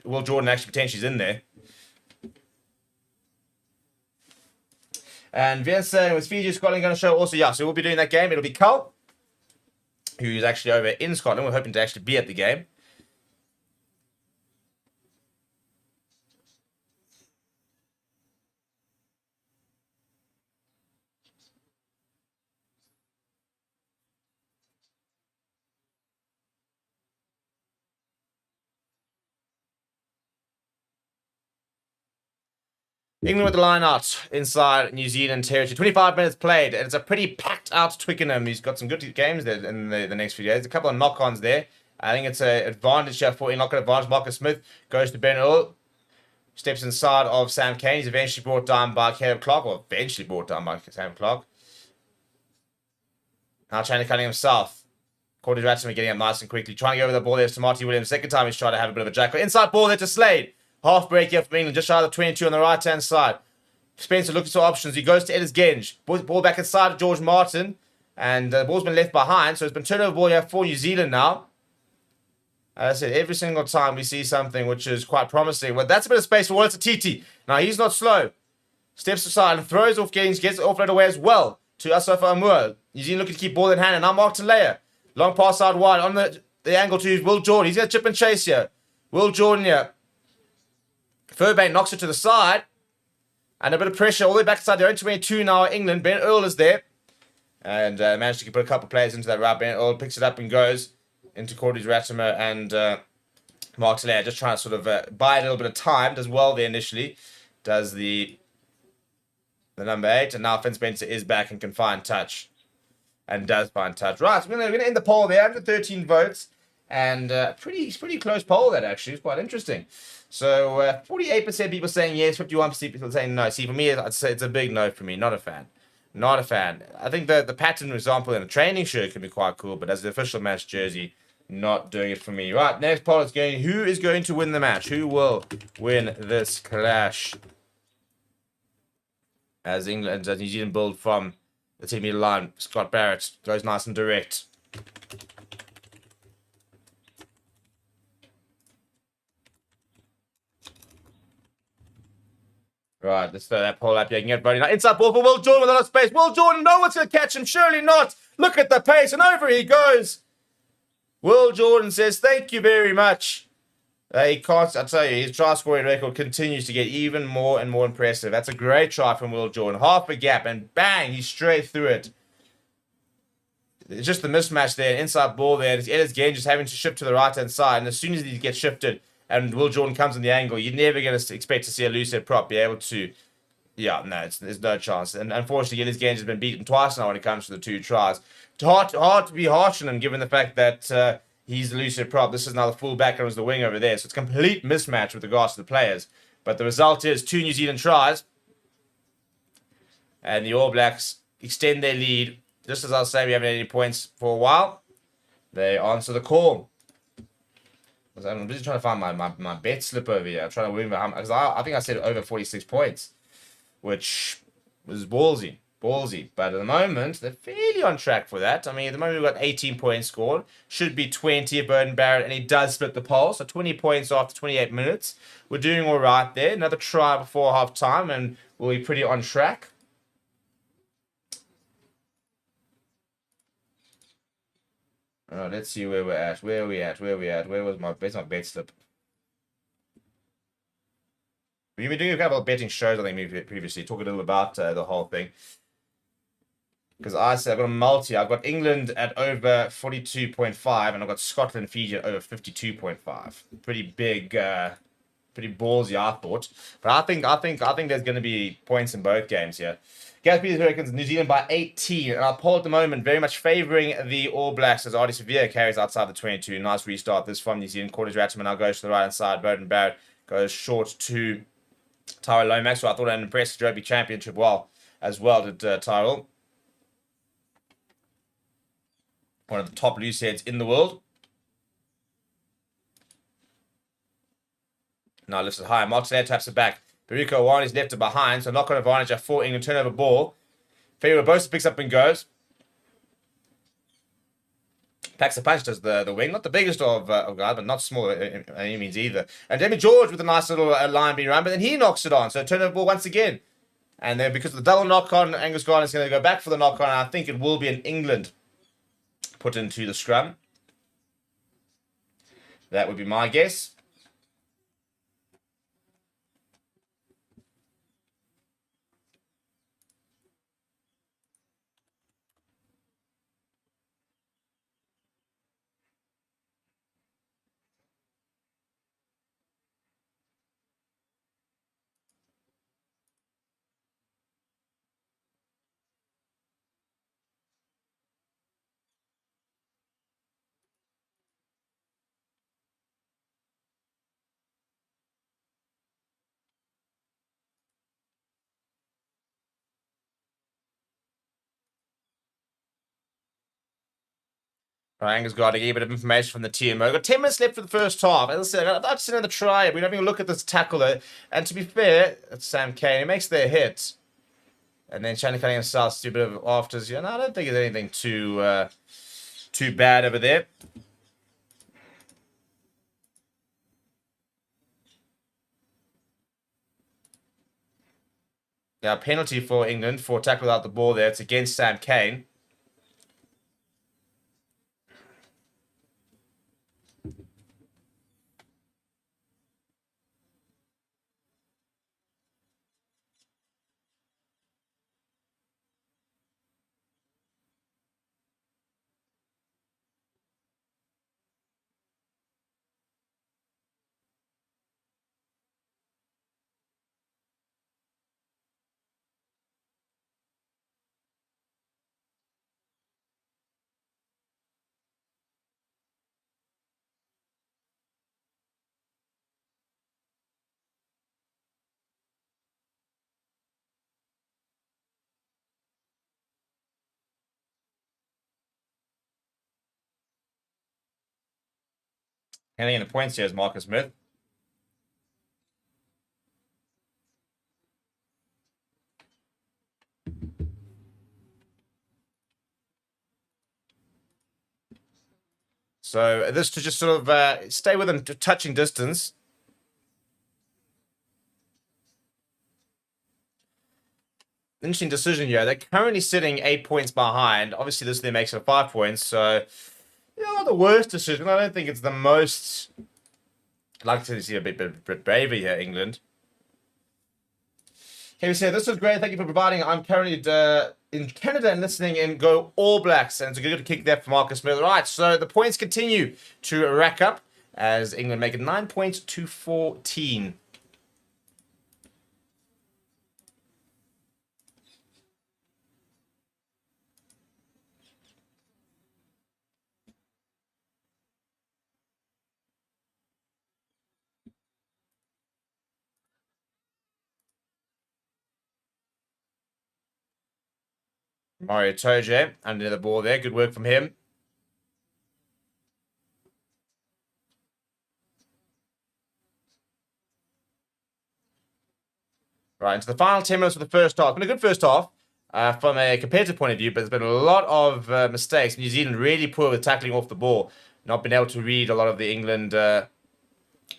Will Jordan actually potentially is in there. And Vince saying, was Fiji Scotland going to show also? Yeah, so we'll be doing that game. It'll be Carl, who's actually over in Scotland. We're hoping to actually be at the game. England with the line out inside New Zealand territory. 25 minutes played, and it's a pretty packed out Twickenham. He's got some good games there in the next few days. A couple of knock-ons there. I think it's an advantage here for knock-on advantage. Marcus Smith goes to Ben Earl. Steps inside of Sam Cane. He's eventually brought down by Caleb Clark, or eventually brought down by Sam Clark. Now Chandler Cunningham South. Cordy Ratson getting up nice and quickly. Trying to go over the ball there to Marty Williams. Second time he's trying to have a bit of a jackal. Inside ball there to Slade. Half break here from England, just shy of the 22 on the right-hand side. Spencer looking for options. He goes to Ellis Genge. Ball back inside of George Martin. And the ball's been left behind. So it's been turnover ball here for New Zealand now. As I said, every single time we see something which is quite promising. Well, that's a bit of space for Walter Titi. Now, he's not slow. Steps aside and throws off Genge. Gets it offload away as well to Asafa Amur. New Zealand looking to keep ball in hand. And now Mark Talea. Long pass out wide on the angle to Will Jordan. He's going to chip and chase here. Will Jordan here. Furbank knocks it to the side. And a bit of pressure all the way back inside their own 22 now. England. Ben Earl is there. And managed to put a couple of players into that route. Ben Earl picks it up and goes into Cordy's Rattimer and Mark Slayer. Just trying to sort of buy a little bit of time. Does well there initially. Does the number 8. And now Finn Spencer is back and can find touch. And does find touch. Right, so we're going to end the poll there. 113 votes. And pretty close poll that actually. It's quite interesting. So 48% people saying yes, 51% people saying no. See, for me, I'd say it's a big no for me. Not a fan. Not a fan. I think the pattern, for example, in a training shirt can be quite cool, but as the official match jersey, not doing it for me. Right, next poll is going. Who is going to win the match? Who will win this clash? As England and New Zealand build from the 10-meter line, Scott Barrett goes nice and direct. Right, let's throw that poll up. You can get voting. Now, inside ball for Will Jordan with a lot of space. Will Jordan, no one's going to catch him. Surely not. Look at the pace, and over he goes. Will Jordan says, thank you very much. He can't, I tell you, his try scoring record continues to get even more and more impressive. That's a great try from Will Jordan. Half a gap, and bang, he's straight through it. It's just the mismatch there, inside ball there. It's Ellis Gain just having to shift to the right-hand side, and as soon as he gets shifted and Will Jordan comes in the angle, you're never going to expect to see a loose head prop be able to... Yeah, no, there's no chance. And unfortunately, Ellis Gain has been beaten twice now when it comes to the two tries. It's hard to be harsh on him, given the fact that he's the loose head prop. This is now the full-back and was the wing over there, so it's a complete mismatch with regards to the players. But the result is 2 New Zealand tries, and the All Blacks extend their lead. Just as I was saying, we haven't had any points for a while. They answer the call. I'm busy trying to find my bet slip over here. I'm trying to remember how much, because I think I said over 46 points, which was ballsy. But at the moment, they're fairly on track for that. I mean, at the moment, we've got 18 points scored. Should be 20 if Burton Barrett, and he does split the poll. So 20 points after 28 minutes. We're doing all right there. Another try before half time, and we'll be pretty on track. Alright, let's see where we're at. Where are we at? Where's my bet slip? We've been doing a couple of betting shows, I think, previously. Talk a little about the whole thing. Because I said I've got a multi. I've got England at over 42.5, and I've got Scotland, Fiji at over 52.5. Pretty big, pretty ballsy, I thought. But I think there's going to be points in both games here. Gareth Peters reckons New Zealand by 18, and our poll at the moment very much favouring the All Blacks as Artie Severe carries outside the 22. Nice restart this from New Zealand. Cordes Ratchman now goes to the right hand side. Beauden Barrett goes short to Tyrell Lomax, who I thought had an impressive Rugby Championship well as well, did Tyrell. One of the top loose heads in the world. Now lifts it high. Martinez taps it back. Baruka Awani's left it behind, so knock on advantage for England. Turnover ball. Ferry Robosa picks up and goes. Packs a punch, does the wing. Not the biggest of guys, but not small by any means either. And Demi George with a nice little line being run, but then he knocks it on. So turnover ball once again. And then because of the double knock on, Angus Garner is going to go back for the knock on. And I think it will be an England put into the scrum. That would be my guess. Right, Angus got to get a bit of information from the TMO. Got 10 minutes left for the first half. As I said, I'd like to see another try. We're having a look at this tackle there. And to be fair, it's Sam Cane. He makes their hit. And then Shannon Cunningham starts to do a bit of afters. You know, I don't think there's anything too bad over there. Now, penalty for England for tackle without the ball there. It's against Sam Cane. Handing in the points here is Marcus Smith. So this to just sort of stay within touching distance. Interesting decision here. They're currently sitting 8 points behind. Obviously, this then makes it 5 points. So, not the worst decision. I don't think it's the most. I'd like to see a bit braver here, England. Okay, we say this was great. Thank you for providing. I'm currently in Canada and listening in Go All Blacks. And it's a good kick there for Marcus Smith. Right, so the points continue to rack up as England make it 9 points to 14. Mario Toje under the ball there. Good work from him. Right, into the final 10 minutes of the first half. It's been a good first half from a competitive point of view, but there's been a lot of mistakes. New Zealand really poor with tackling off the ball. Not been able to read a lot of the England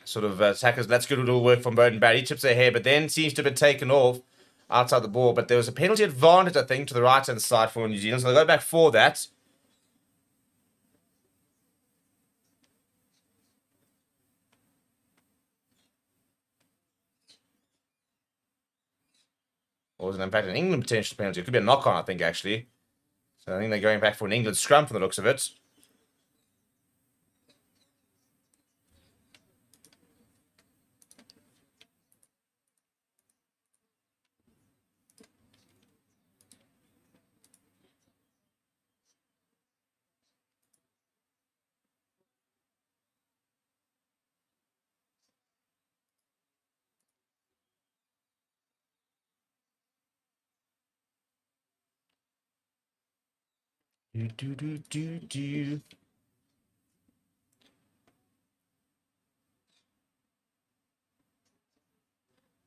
sort of attackers. That's good little work from Bowden Barrett. He chips their hair, but then seems to have been taken off outside the ball. But there was a penalty advantage, I think, to the right-hand side for New Zealand. So they'll go back for that. Or was it in fact an England potential penalty? It could be a knock-on, I think, actually. So I think they're going back for an England scrum from the looks of it.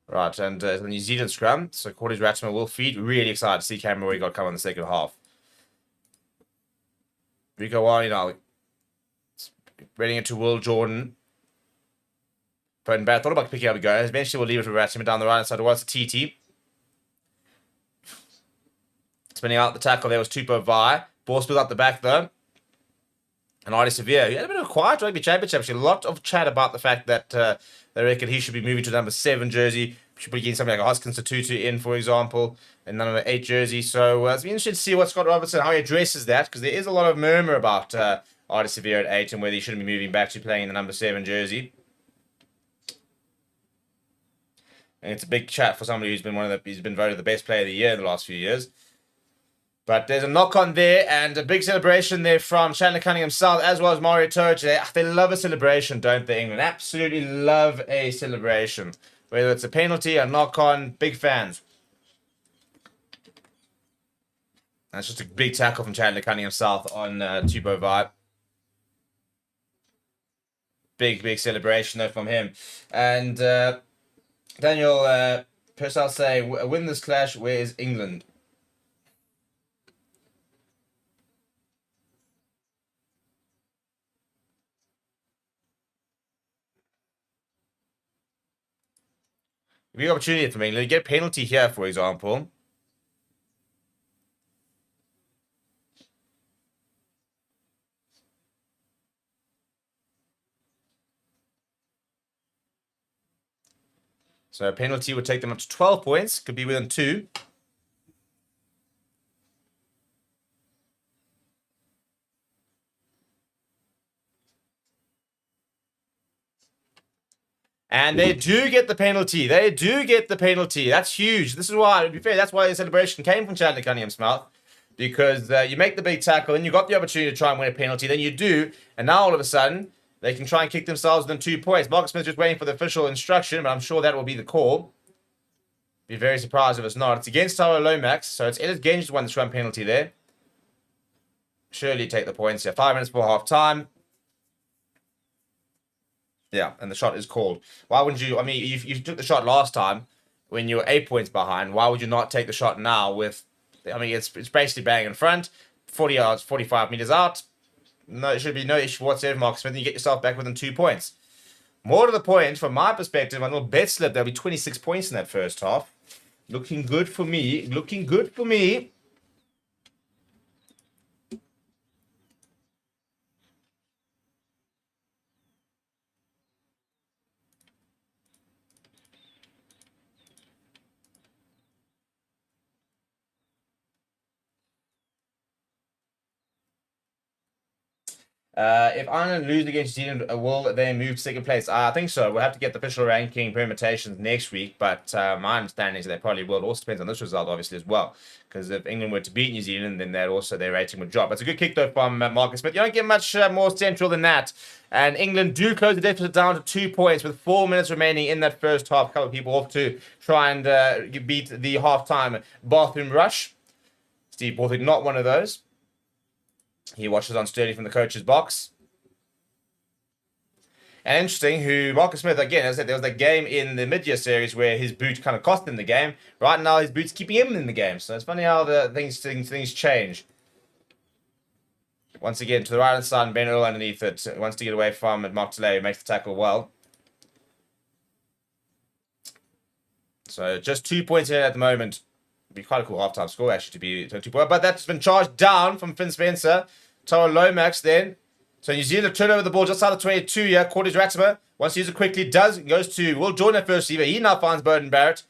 Right, and the New Zealand scrum. So Cordy's Ratchman will feed. Really excited to see Cameron where he got come in the second half. Rico Wine, reading it to Will Jordan. Bowden Barrett thought about picking up a go. Eventually we'll leave it for Ratchman down the right side towards the TT. Spinning out the tackle there was Tupou Vai. Ball spilled up the back though. And Artie Severe, he had a bit of a quiet Rugby Championship. Actually, a lot of chat about the fact that they reckon he should be moving to the number 7 jersey. Should be getting something like a Hoskins Tutu in, for example, and number 8 jersey. So it's been interesting to see what Scott Robertson, how he addresses that, because there is a lot of murmur about Artie Severe at 8 and whether he shouldn't be moving back to playing in the number 7 jersey. And it's a big chat for somebody who's been voted the best player of the year in the last few years. But there's a knock-on there, and a big celebration there from Chandler Cunningham South, as well as Mario Toge. They love a celebration, don't they, England? Absolutely love a celebration. Whether it's a penalty, a knock-on, big fans. That's just a big tackle from Chandler Cunningham South on Tupou Vai. Big celebration there from him. And Daniel Purcell say, win this clash, where is England? Big opportunity for England. You get a penalty here, for example. So a penalty would take them up to 12 points. Could be within 2. And they do get the penalty. They do get the penalty. That's huge. This is why, to be fair, that's why the celebration came from Chandler Cunningham's mouth. Because you make the big tackle and you got the opportunity to try and win a penalty. Then you do. And now all of a sudden, they can try and kick themselves within 2 points. Marcus Smith just waiting for the official instruction, but I'm sure that will be the call. Be very surprised if it's not. It's against Taro Lomax, so it's Ellis Genge who won the scrum penalty there. Surely take the points here. 5 minutes before half time. Yeah, and the shot is called. Why wouldn't you? I mean, you took the shot last time when you were 8 points behind. Why would you not take the shot now with? I mean, it's basically bang in front, 40 yards, 45 meters out. No, it should be no issue whatsoever, Marcus Smith. And you get yourself back within 2 points. More to the point, from my perspective, my little bet slip, there'll be 26 points in that first half. Looking good for me. Looking good for me. If Ireland lose against New Zealand, will they move to second place? I think so. We'll have to get the official ranking permutations next week, but my understanding is they probably will. It also depends on this result, obviously, as well. Because if England were to beat New Zealand, then their rating would drop. It's a good kick, though, from Marcus Smith. You don't get much more central than that. And England do close the deficit down to 2 points with 4 minutes remaining in that first half. A couple of people off to try and beat the halftime bathroom rush. Steve Borthwick, not one of those. He watches on Sterling from the coach's box. And interesting, who Marcus Smith, again, as I said, there was that game in the mid-year series where his boot kind of cost him the game. Right now, his boot's keeping him in the game. So it's funny how the things change. Once again, to the right-hand side, and Ben Earl underneath it. Wants to get away from it. Mark Delay makes the tackle well. So just 2 points here at the moment. It'd be quite a cool halftime score, actually, to be 2 points. But that's been charged down from Finn Spencer. Tara Lomax then. So New Zealand turn over the ball just out of 22 here. Cordes Ratimer wants to use it quickly. Does. Goes to Will Jordan at first receiver. He now finds Bowden Barrett.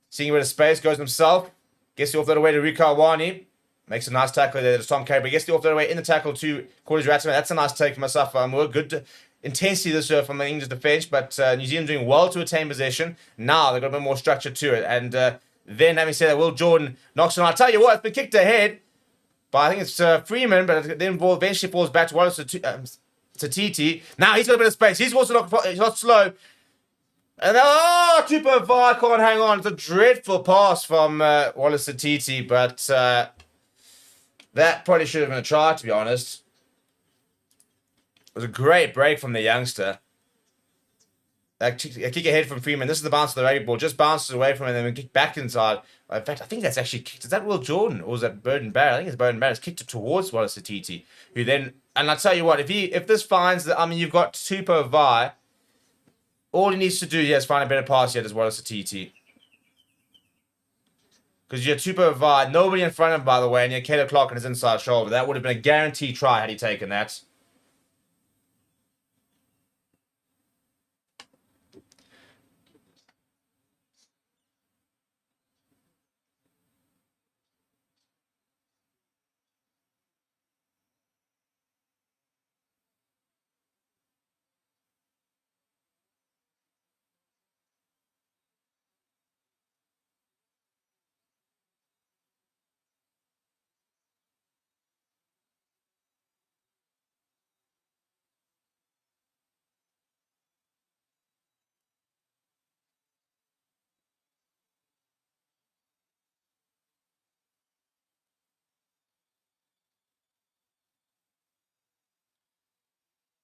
Seeing a bit of space. Goes himself. Gets the offload away to Rika Awani. Makes a nice tackle there to Tom Currie. But gets the offload away in the tackle to Cordes Ratimer. That's a nice take from myself. Good intensity this year from the English defence. But New Zealand doing well to attain possession. Now they've got a bit more structure to it. And then having said that, Will Jordan knocks it on. I tell you what, it's been kicked ahead. But I think it's Freeman, but then ball eventually falls back to Wallace to TT. Now he's got a bit of space. He's also not slow. And Tupa Vi can't hang on. It's a dreadful pass from Wallace to TT, but that probably should have been a try, to be honest. It was a great break from the youngster. A kick ahead from Freeman. This is the bounce of the rugby ball. Just bounces away from him and then kick back inside. In fact, I think that's actually kicked. Is that Will Jordan or is that Bowden Barrett? I think it's Bowden Barrett. It's kicked it towards Wallace Atiti, who then. And I tell you what, if this finds that, I mean, you've got Tupo Vi. All he needs to do here is find a better pass yet as Wallace Atiti. Because you're Tupo Vi, nobody in front of him, by the way, and you're Caleb Clark on his inside shoulder. That would have been a guaranteed try had he taken that.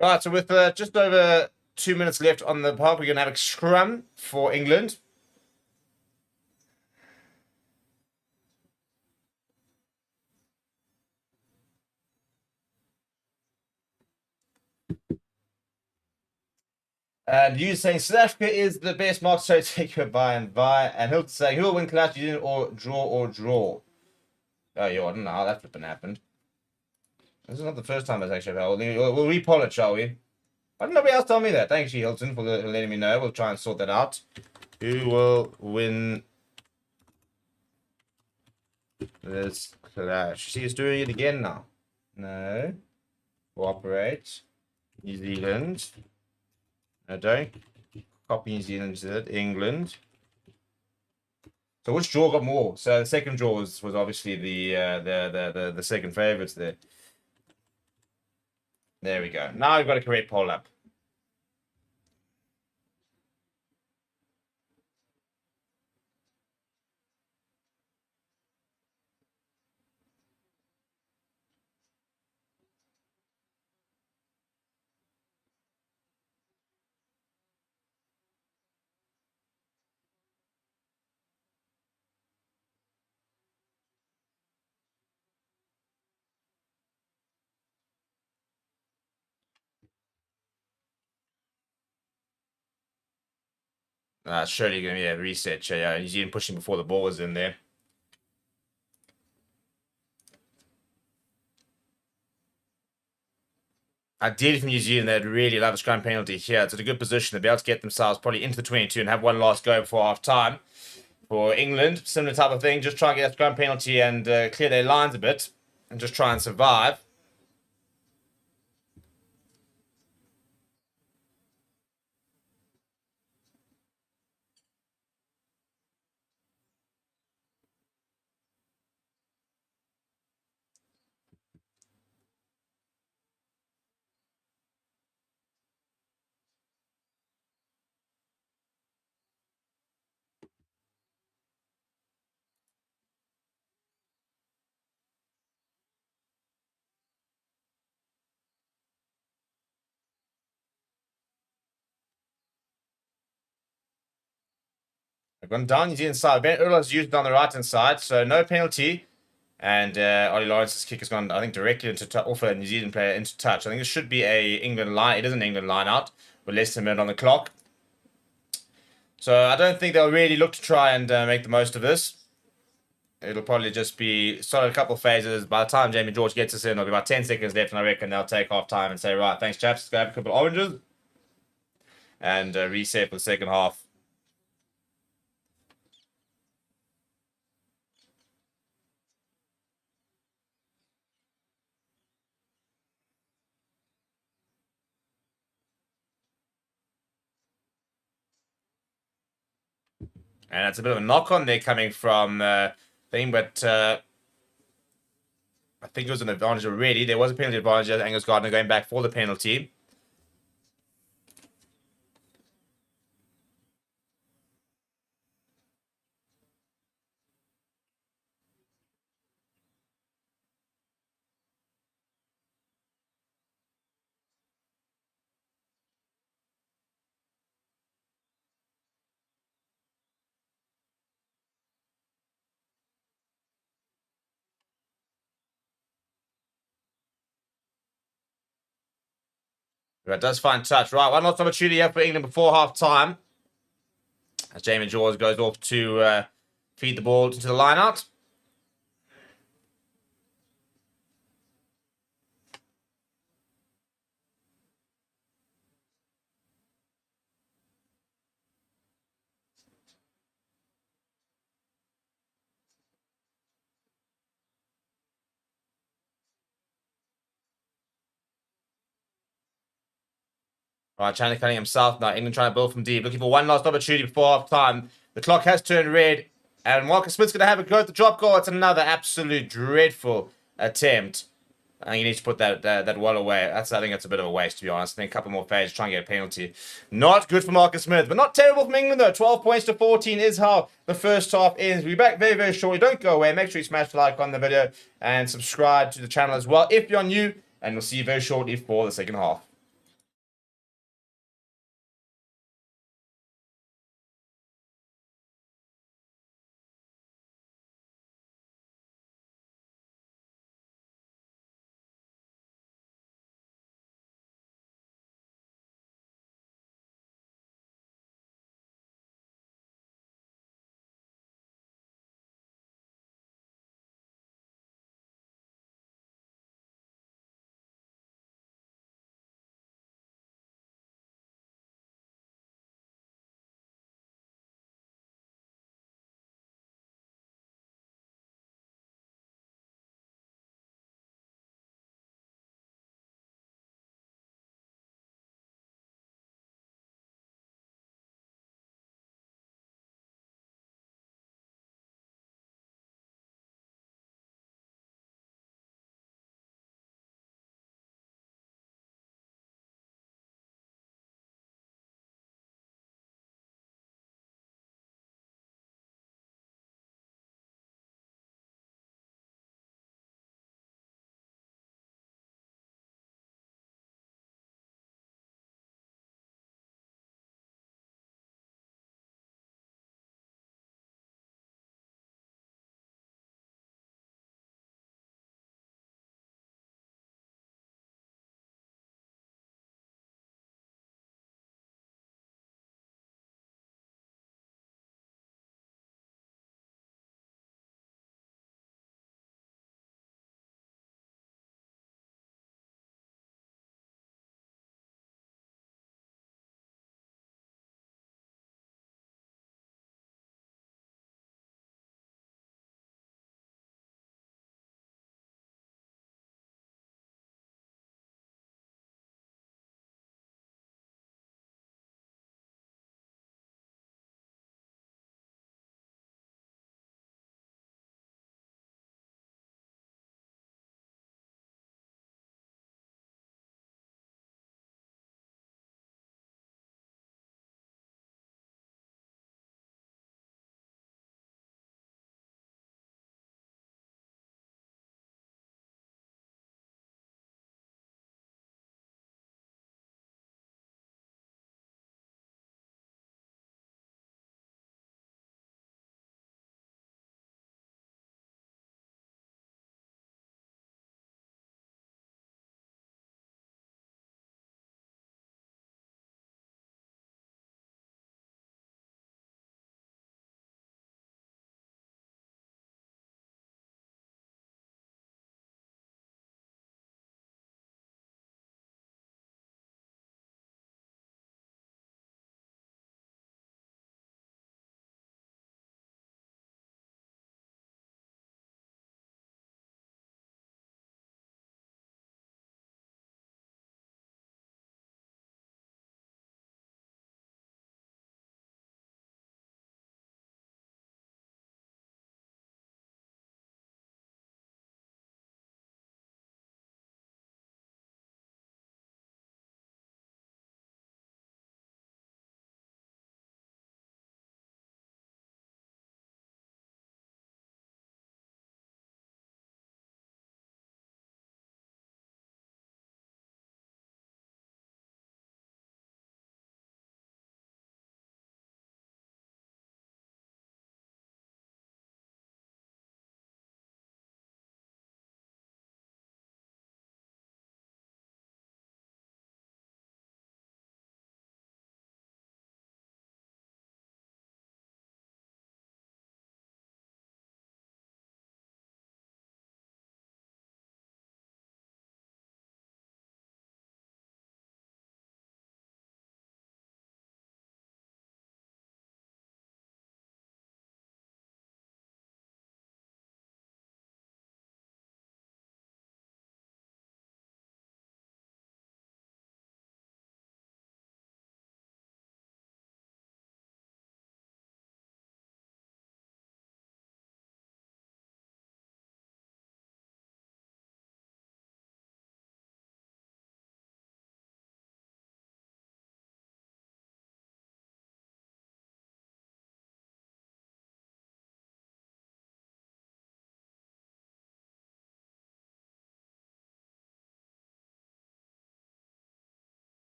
Right, so with just over 2 minutes left on the park, we're going to have a scrum for England. And you saying South Africa is the best mark, so take her by and by. And Hilton saying, who will win Clash Union or draw? Oh, yeah, I don't know how that flipping happened. This is not the first time that's actually happened. We'll re-poll it, shall we? Why didn't nobody else tell me that? Thanks, Hilton, for letting me know. We'll try and sort that out. Who will win this clash? See, it's doing it again now. No. Cooperate. New Zealand. No, don't copy New Zealand. England. So which draw got more? So the second draw was obviously the second favourites there. There we go. Now we've got a correct poll up. Surely going to be a reset. Yeah, New Zealand pushing before the ball was in there. Ideally from New Zealand, they'd really love a scrum penalty here. It's at a good position to be able to get themselves probably into the 22 and have one last go before half time. For England, similar type of thing. Just try and get a scrum penalty and clear their lines a bit and just try and survive. I've gone down New Zealand side. Ben Urla's used it on the right hand side, so no penalty. And Ollie Lawrence's kick has gone, I think, directly into off a New Zealand player into touch. I think this should be a England line. It is an England line out with less than a minute on the clock. So I don't think they'll really look to try and make the most of this. It'll probably just be sort of a couple of phases. By the time Jamie George gets us in, there'll be about 10 seconds left, and I reckon they'll take half time and say, right, thanks, chaps. Let's go have a couple of oranges and reset for the second half. And it's a bit of a knock on there coming from thing, but I think it was an advantage already. There was a penalty advantage. Angus Gardner going back for the penalty. That does find touch. Right, one last opportunity here for England before half time. As Jamie George goes off to feed the ball into the line out. Right, Chandler Cunningham himself now. England trying to build from deep. Looking for one last opportunity before half time. The clock has turned red. And Marcus Smith's going to have a go at the drop goal. It's another absolute dreadful attempt. I think he needs to put that well away. I think that's a bit of a waste, to be honest. I think a couple more phases, try and get a penalty. Not good for Marcus Smith, but not terrible from England, though. 12 points to 14 is how the first half ends. We'll be back very, very shortly. Don't go away. Make sure you smash the like on the video and subscribe to the channel as well if you're new. And we'll see you very shortly for the second half.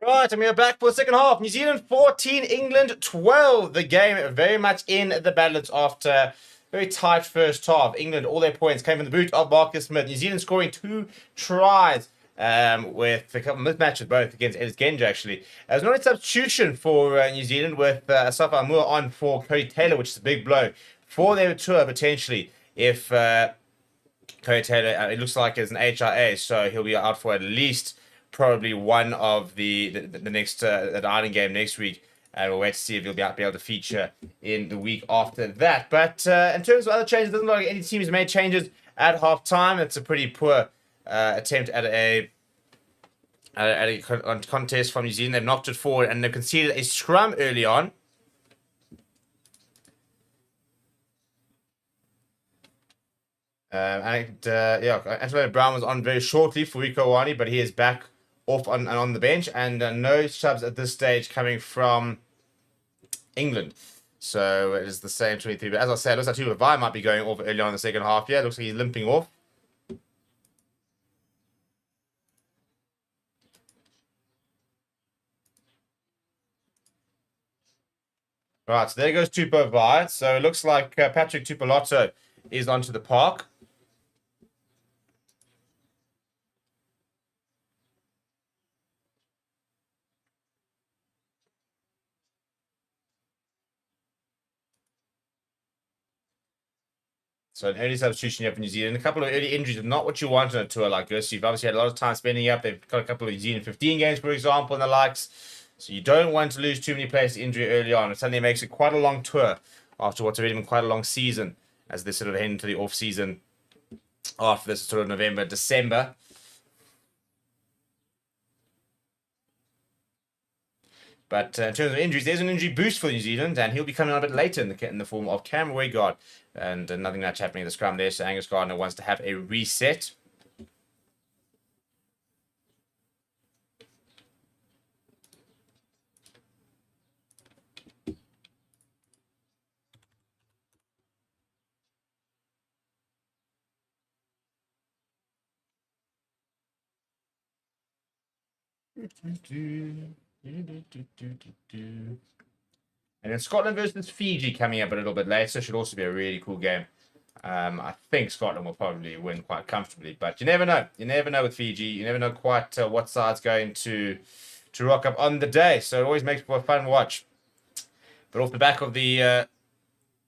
Right, and we are back for the second half. New Zealand 14, England 12. The game very much in the balance after a very tight first half. England, all their points came from the boot of Marcus Smith. New Zealand scoring 2 tries with a couple of mismatches, both against Ellis Genja, actually. There's not a substitution for New Zealand with Safa Amur on for Currie Taylor, which is a big blow for their tour, potentially, if Currie Taylor, it looks like it's an HIA, so he'll be out for at least probably one of the next the Ireland game next week, and we'll wait to see if he'll be able to feature in the week after that. But in terms of other changes, it doesn't look like any team has made changes at half time. It's a pretty poor attempt at a contest from New Zealand. They've knocked it forward and they've conceded a scrum early on. Antonio Brown was on very shortly for Rico Wani, but he is back off on the bench, and no subs at this stage coming from England. So it is the same 23. But as I said, it looks like Tuva Vai might be going off early on in the second half. Yeah, it looks like he's limping off. Right, so there goes Tupa Vai. So it looks like Patrick Tupolotto is onto the park. So an early substitution here for New Zealand. A couple of early injuries are not what you want on a tour like this. You've obviously had a lot of time spending up. They've got a couple of New Zealand 15 games, for example, and the likes. So you don't want to lose too many players to injury early on. It suddenly makes it quite a long tour after what's already been quite a long season as they sort of head into the off-season after this sort of November, December. But in terms of injuries, there's an injury boost for New Zealand, and he'll be coming on a bit later in the form of Cam Wegard. And nothing much happening in the scrum there, so Angus Gardner wants to have a reset. And then Scotland versus Fiji coming up a little bit later should also be a really cool game. I think Scotland will probably win quite comfortably, but you never know. You never know with Fiji. You never know quite what side's going to rock up on the day. So it always makes for a fun watch. But off the back of the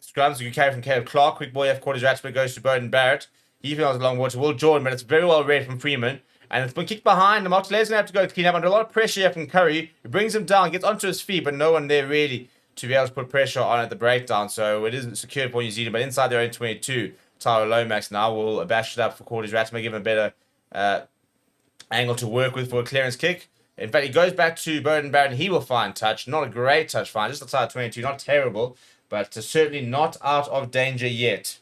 scrums, you can carry from Caleb Clark. Quick boy F quarters Ratchford goes to Bowden Barrett. He feels a long water. Will Jordan, but it's very well read from Freeman. And it's been kicked behind. The Martelet's going to have to go clean up under a lot of pressure here from Currie. He brings him down, gets onto his feet, but no one there really to be able to put pressure on at the breakdown. So it isn't secured for New Zealand, but inside their own 22, Tyler Lomax now will bash it up for Quarters Ratchford, give him a better angle to work with for a clearance kick. In fact, he goes back to Bowden Barrett, and he will find touch. Not a great touch find, just outside 22, not terrible, but certainly not out of danger yet.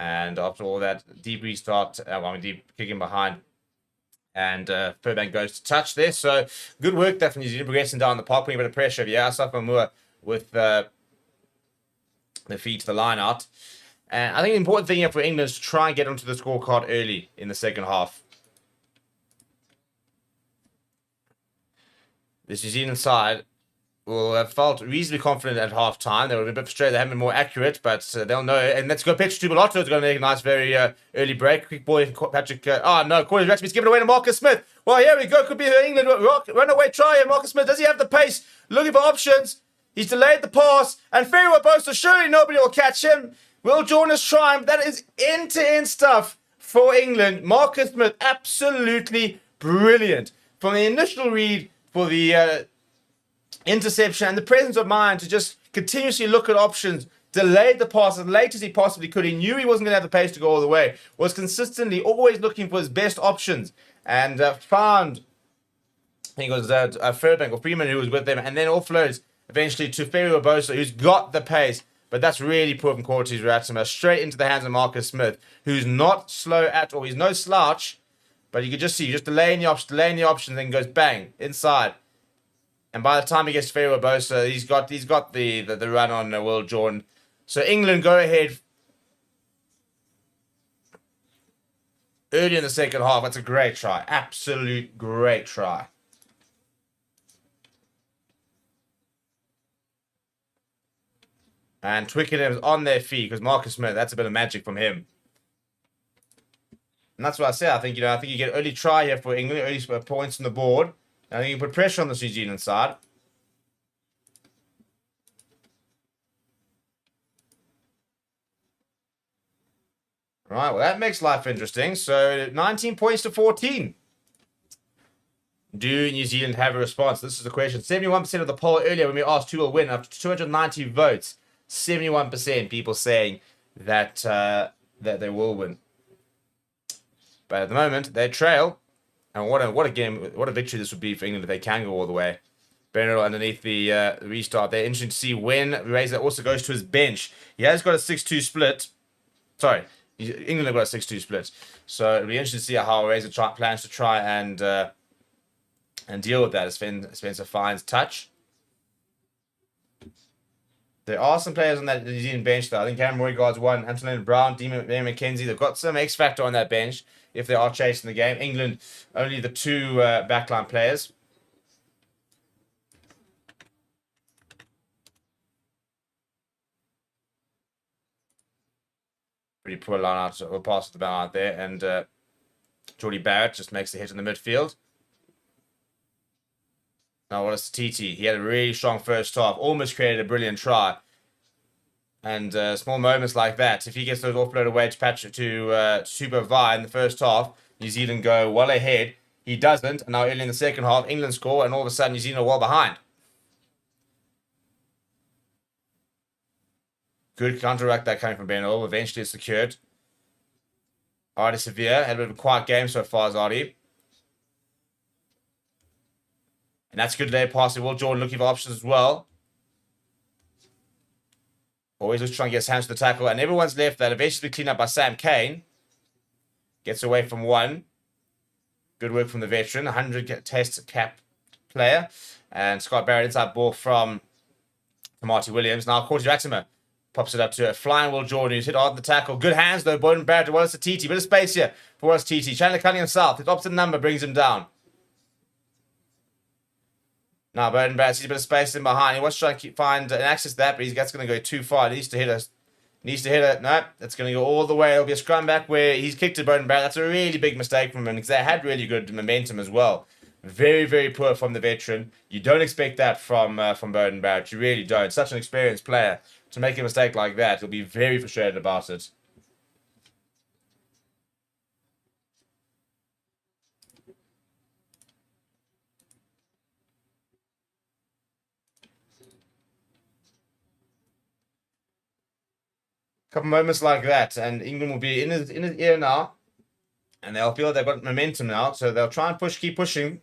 And after all that deep restart, deep kicking behind, and Furbank goes to touch there. So good work there from New Zealand, progressing down the park, putting a bit of pressure. Yeah, Asaf Moore with the feed to the line out. And I think the important thing here for England is to try and get onto the scorecard early in the second half. This New Zealand side will have felt reasonably confident at half time. They were a bit frustrated they haven't been more accurate, but they'll know. And let's go. Petr Tubolotto is going to make a nice, very early break. Quick boy, Patrick. No, Corey Ratchby's given away to Marcus Smith. Well, here we go. Could be England runaway try here. Marcus Smith, does he have the pace? Looking for options. He's delayed the pass, and Ferry Wabosa, surely nobody will catch him. Will Jordan is trying. That is end-to-end stuff for England. Marcus Smith, absolutely brilliant. From the initial read for the interception and the presence of mind to just continuously look at options delayed the pass as late as he possibly could. He knew he wasn't going to have the pace to go all the way. Was consistently always looking for his best options and found, I think it was Furbank or Freeman who was with them, and then offloads eventually to Ferry Barbosa, who's got the pace. But that's really poor from Cortes Ratzinger, straight into the hands of Marcus Smith, who's not slow at all. He's no slouch, but you can just see, just delaying the option, then goes bang, inside. And by the time he gets to Ferry Barbosa, he's got the run on Will Jordan. So England go ahead early in the second half. That's a great try. Absolute great try. And Twickenham is on their feet because Marcus Smith, that's a bit of magic from him. And that's what I said. I think you get early try here for England, early points on the board. I think you can put pressure on the New Zealand side. Right, well, that makes life interesting. So 19 points to 14. Do New Zealand have a response? This is the question. 71% of the poll earlier when we asked who will win after 290 votes. 71% people saying that that they will win. But at the moment, they trail. And what a game, what a victory this would be for England if they can go all the way. Bernal underneath the restart. They're interesting to see when Razor also goes to his bench. He has got a 6-2 split. Sorry, England have got a 6-2 split. So it'll be interesting to see how Razor plans to try and deal with that as Spencer finds touch. There are some players on that New Zealand bench, though. I think Cameron Roygaard's one, Antonin Brown, Dean McKenzie. They've got some X factor on that bench if they are chasing the game. England, only the two backline players. Pretty poor line out, or pass the ball out there. And Geordie Barrett just makes the hit in the midfield. Now, what is TT? He had a really strong first half. Almost created a brilliant try. And small moments like that, if he gets those offload away to Patrick to Super Vi in the first half, New Zealand go well ahead. He doesn't. And now early in the second half, England score, and all of a sudden New Zealand are well behind. Good counteract that coming from Bernal. Eventually it's secured. Artie Severe had a bit of a quiet game so far as Artie. And that's good late passing. Will Jordan looking for options as well. Always looks to try and get his hands to the tackle. And everyone's left that. Eventually cleaned up by Sam Kane. Gets away from one. Good work from the veteran. 100 test cap player. And Scott Barrett inside ball from Marty Williams. Now Corty Ratzinger pops it up to a flying Will Jordan, who's hit hard the tackle. Good hands though. Boyden Barrett to Wallace TT. Bit of space here for Wallace TT. Chandler Cunningham South. His opposite number brings him down. Now, Bowden Barrett sees a bit of space in behind. He wants to try and find an access to that, but that's going to go too far. He needs to hit us. No, that's going to go all the way. It'll be a scrum back where he's kicked to Bowden Barrett. That's a really big mistake from him because they had really good momentum as well. Very, very poor from the veteran. You don't expect that from Bowden Barrett. You really don't. Such an experienced player. To make a mistake like that, he'll be very frustrated about it. Couple moments like that, and England will be in his ear now, and they'll feel they've got momentum now, so they'll try and keep pushing.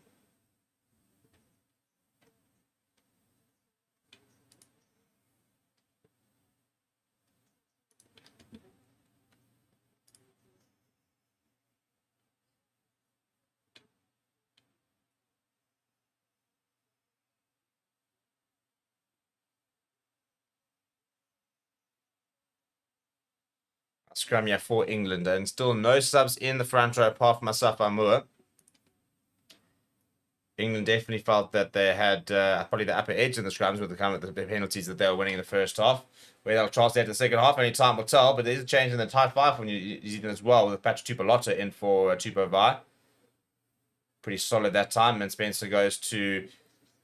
Scrum here for England, and still no subs in the front row apart from Asaf Amour. England definitely felt that they had probably the upper edge in the scrums with the penalties that they were winning in the first half. Where they'll translate to the second half, only time will tell. But there's a change in the tight five for New Zealand as well, with Patrick Tupolotta in for Tupo Vi. Pretty solid that time, and Spencer goes to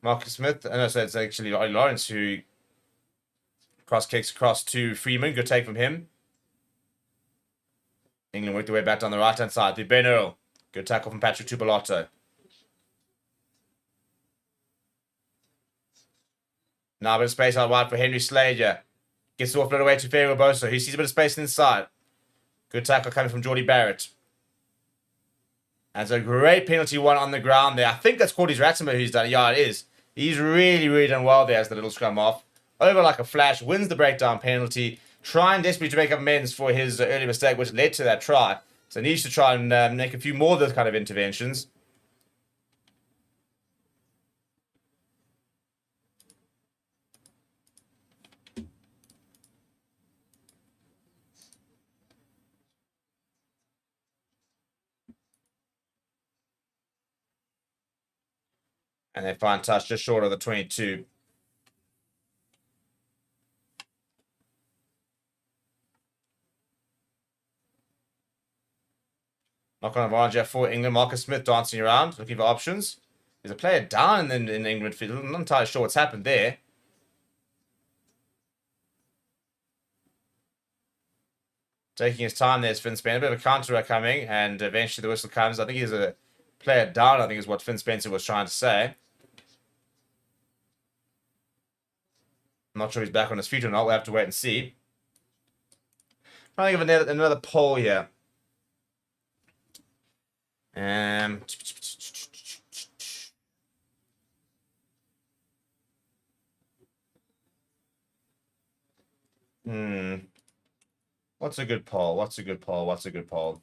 Marcus Smith. No, so it's actually Ollie Lawrence who cross kicks across to Freeman. Good take from him. England worked their way back down the right-hand side to Ben Earl. Good tackle from Patrick Tupolotta. Now a bit of space out wide for Henry Slager. Gets it offload away to Ferry Bosa, who sees a bit of space inside. Good tackle coming from Geordie Barrett. And it's a great penalty one on the ground there. I think that's Cordy's Ratimer who's done it. Yeah, it is. He's really, really done well there as the little scrum off. Over like a flash, wins the breakdown penalty. Trying desperately to make amends for his early mistake, which led to that try. So he needs to try and make a few more of those kind of interventions. And they find touch just short of the 22. Knock on advantage for England. Marcus Smith dancing around, looking for options. There's a player down in England field. I'm not entirely sure what's happened there. Taking his time there is Finn Spencer. A bit of a counter coming, and eventually the whistle comes. I think he's a player down, I think is what Finn Spencer was trying to say. I'm not sure he's back on his feet or not. We'll have to wait and see. I'm trying to give another poll here. What's a good poll? What's a good poll? What's a good poll?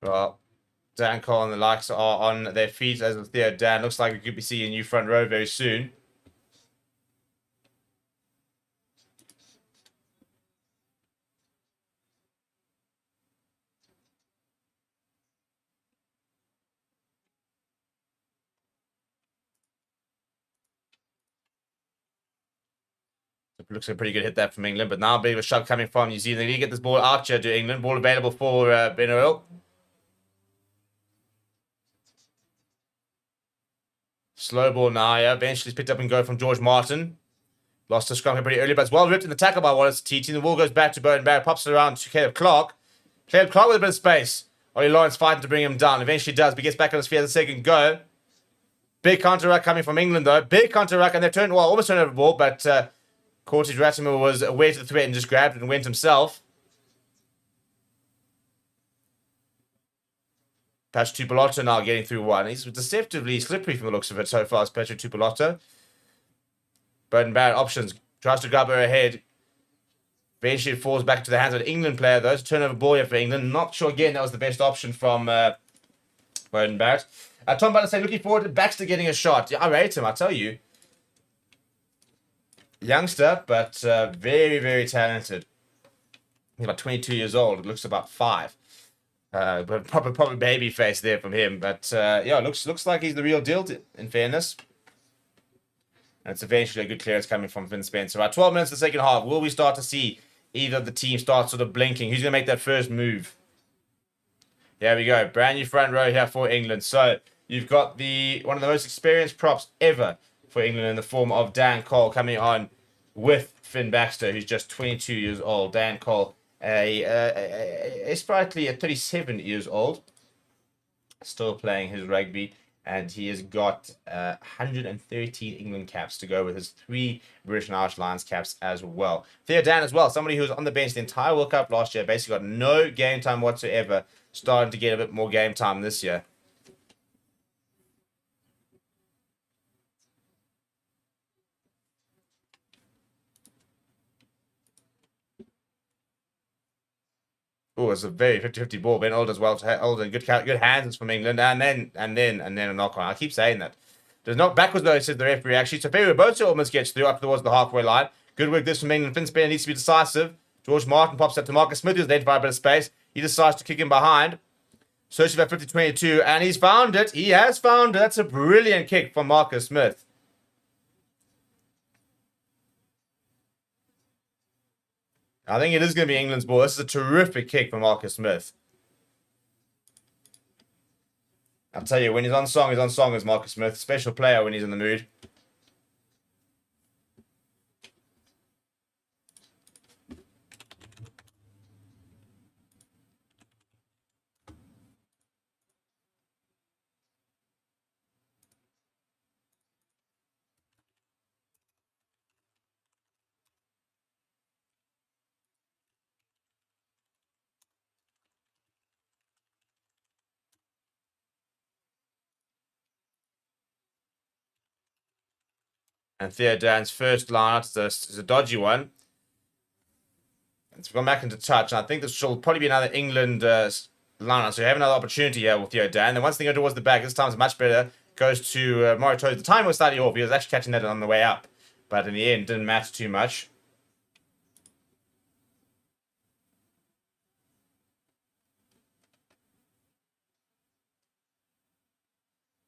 Well, Dan Cole and the likes are on their feet as of Theo Dan. Looks like we could be seeing a new front row very soon. Looks like a pretty good hit there from England, but now a bit of a shove coming from New Zealand. They need to get this ball out here to England. Ball available for Ben Earl. Slow ball now, yeah. Eventually picked up and go from George Martin. Lost the scrum pretty early, but it's well ripped in the tackle by Wallace Teaching. The ball goes back to Bowden Barrett, pops it around to Caleb Clark. Caleb Clark with a bit of space. Ollie Lawrence fighting to bring him down. Eventually does, but gets back on his feet as a second go. Big counter ruck coming from England, though. Big counter ruck, and they've turned, well, almost turned over the ball, but Cortez Ratimer was aware to the threat and just grabbed it and went himself. Patrick Tupolotto now getting through one. He's deceptively slippery from the looks of it so far as Patrick Tupolotto. Bowden Barrett options. Tries to grab her ahead. Eventually it falls back to the hands of an England player, though. It's a turnover ball here for England. Not sure, again, that was the best option from Bowden Barrett. Tom Butler saying, looking forward to Baxter getting a shot. Yeah, I rate him, I tell you. Youngster, but very, very talented. He's about 22 years old. It looks about 5. But proper baby face there from him. But yeah, looks like he's the real deal, in fairness. And it's eventually a good clearance coming from Finn Spencer. About 12 minutes of the second half. Will we start to see either of the teams start sort of blinking? Who's going to make that first move? There we go. Brand new front row here for England. So you've got one of the most experienced props ever for England in the form of Dan Cole coming on with Finn Baxter, who's just 22 years old. Dan Cole, a sprightly at 37 years old, still playing his rugby. And he has got 113 England caps to go with his 3 British and Irish Lions caps as well. Theo Dan as well, somebody who was on the bench the entire World Cup last year, basically got no game time whatsoever, starting to get a bit more game time this year. Oh, it's a very 50-50 ball. Ben Old as well. Old and good hands from England, and then a knock on. I keep saying that. There's not backwards though, says the referee actually. So Ferry Bosa almost gets through up towards the halfway line. Good work this from England. Finn Spencer needs to be decisive. George Martin pops up to Marcus Smith, who's identified a bit of space. He decides to kick him behind. Searching for 50-22, and he's found it. He has found it. That's a brilliant kick from Marcus Smith. I think it is going to be England's ball. This is a terrific kick from Marcus Smith. I'll tell you, when he's on song as Marcus Smith. Special player when he's in the mood. And Theo Dan's first line is a dodgy one. It's gone back into touch. And I think this will probably be another England line. So you have another opportunity here with Theo Dan. The once thing go towards the back. This time is much better. Goes to Morito's. The time was slightly off. He was actually catching that on the way up. But in the end, didn't matter too much.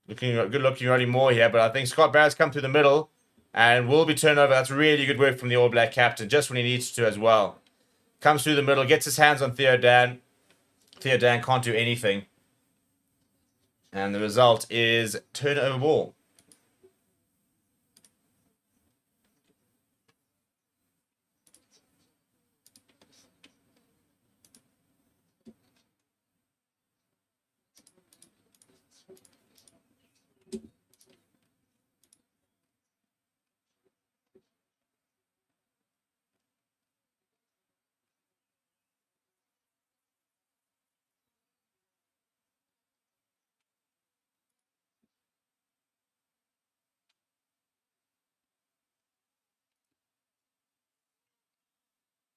Good looking Roddy Moore here. But I think Scott Barrett's come through the middle. And will be turned over. That's really good work from the All Black captain. Just when he needs to as well. Comes through the middle. Gets his hands on Theo Dan. Theo Dan can't do anything. And the result is turnover ball.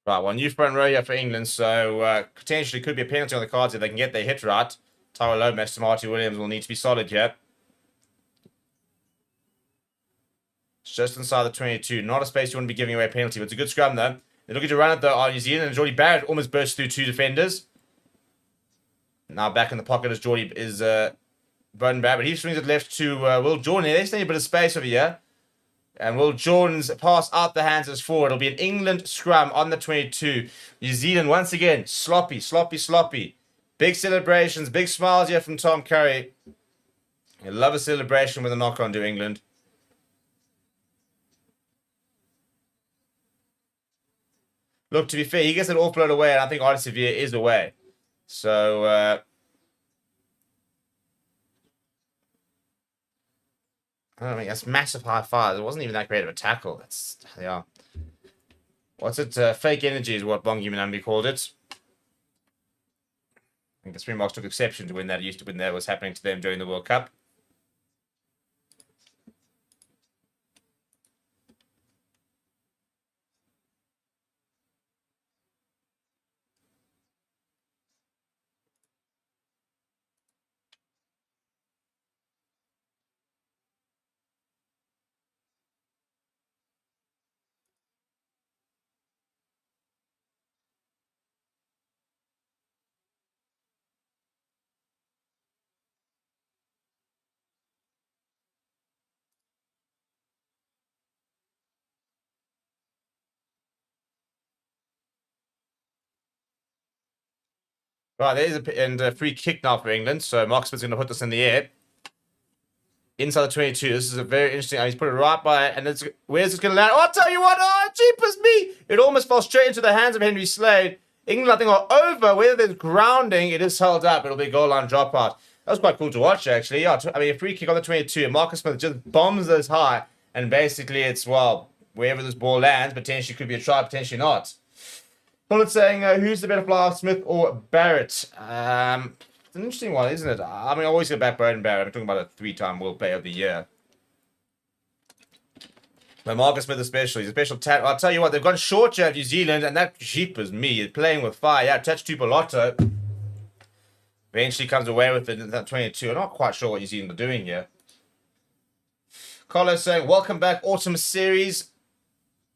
Right, well, new front row here for England, so potentially could be a penalty on the cards if they can get their hit right. Tyrell Lomax to Marty Williams will need to be solid here. It's just inside the 22. Not a space you want to be giving away a penalty, but it's a good scrum, though. They're looking to run it, though, on New Zealand, and Geordie Barrett almost burst through 2 defenders. Now back in the pocket is Bowden Barrett, but he swings it left to Will Jordan. They just need a bit of space over here. And Will Jordan's pass out the hands is forward. It'll be an England scrum on the 22. New Zealand, once again, sloppy, sloppy, sloppy. Big celebrations, big smiles here from Tom Currie. I love a celebration with a knock-on to England. Look, to be fair, he gets it offload away, and I think Artie Severe is away. So, I don't mean, that's massive high five. It wasn't even that great of a tackle. That's, yeah. What's it? Fake energy is what Bongi Minambi called it. I think the Springboks took exception to when that was happening to them during the World Cup. Right, there's a free kick now for England. So Mark Smith's going to put this in the air. Inside the 22. This is a very interesting. He's put it right by it. And where's this going to land? Oh, I'll tell you what. Oh, jeepers me. It almost fell straight into the hands of Henry Slade. England, I think, are over. Whether there's grounding, it is held up. It'll be a goal line dropout. That was quite cool to watch, actually. Yeah, I mean, a free kick on the 22. And Marcus Smith just bombs those high. And basically, it's, well, wherever this ball lands, potentially could be a try, potentially not. Bullet saying, who's the better player, Smith or Barrett? It's an interesting one, isn't it? I mean, I always go back Bowden Barrett. I'm talking about a 3-time World Player of the Year. But Marcus Smith especially, he's a special talent. I'll tell you what, they've gone short here at New Zealand, and that jeepers me, playing with fire. Yeah, touch Tupolotto. Eventually comes away with it in that 22. I'm not quite sure what New Zealand are doing here. Carlos saying, welcome back, Autumn Series.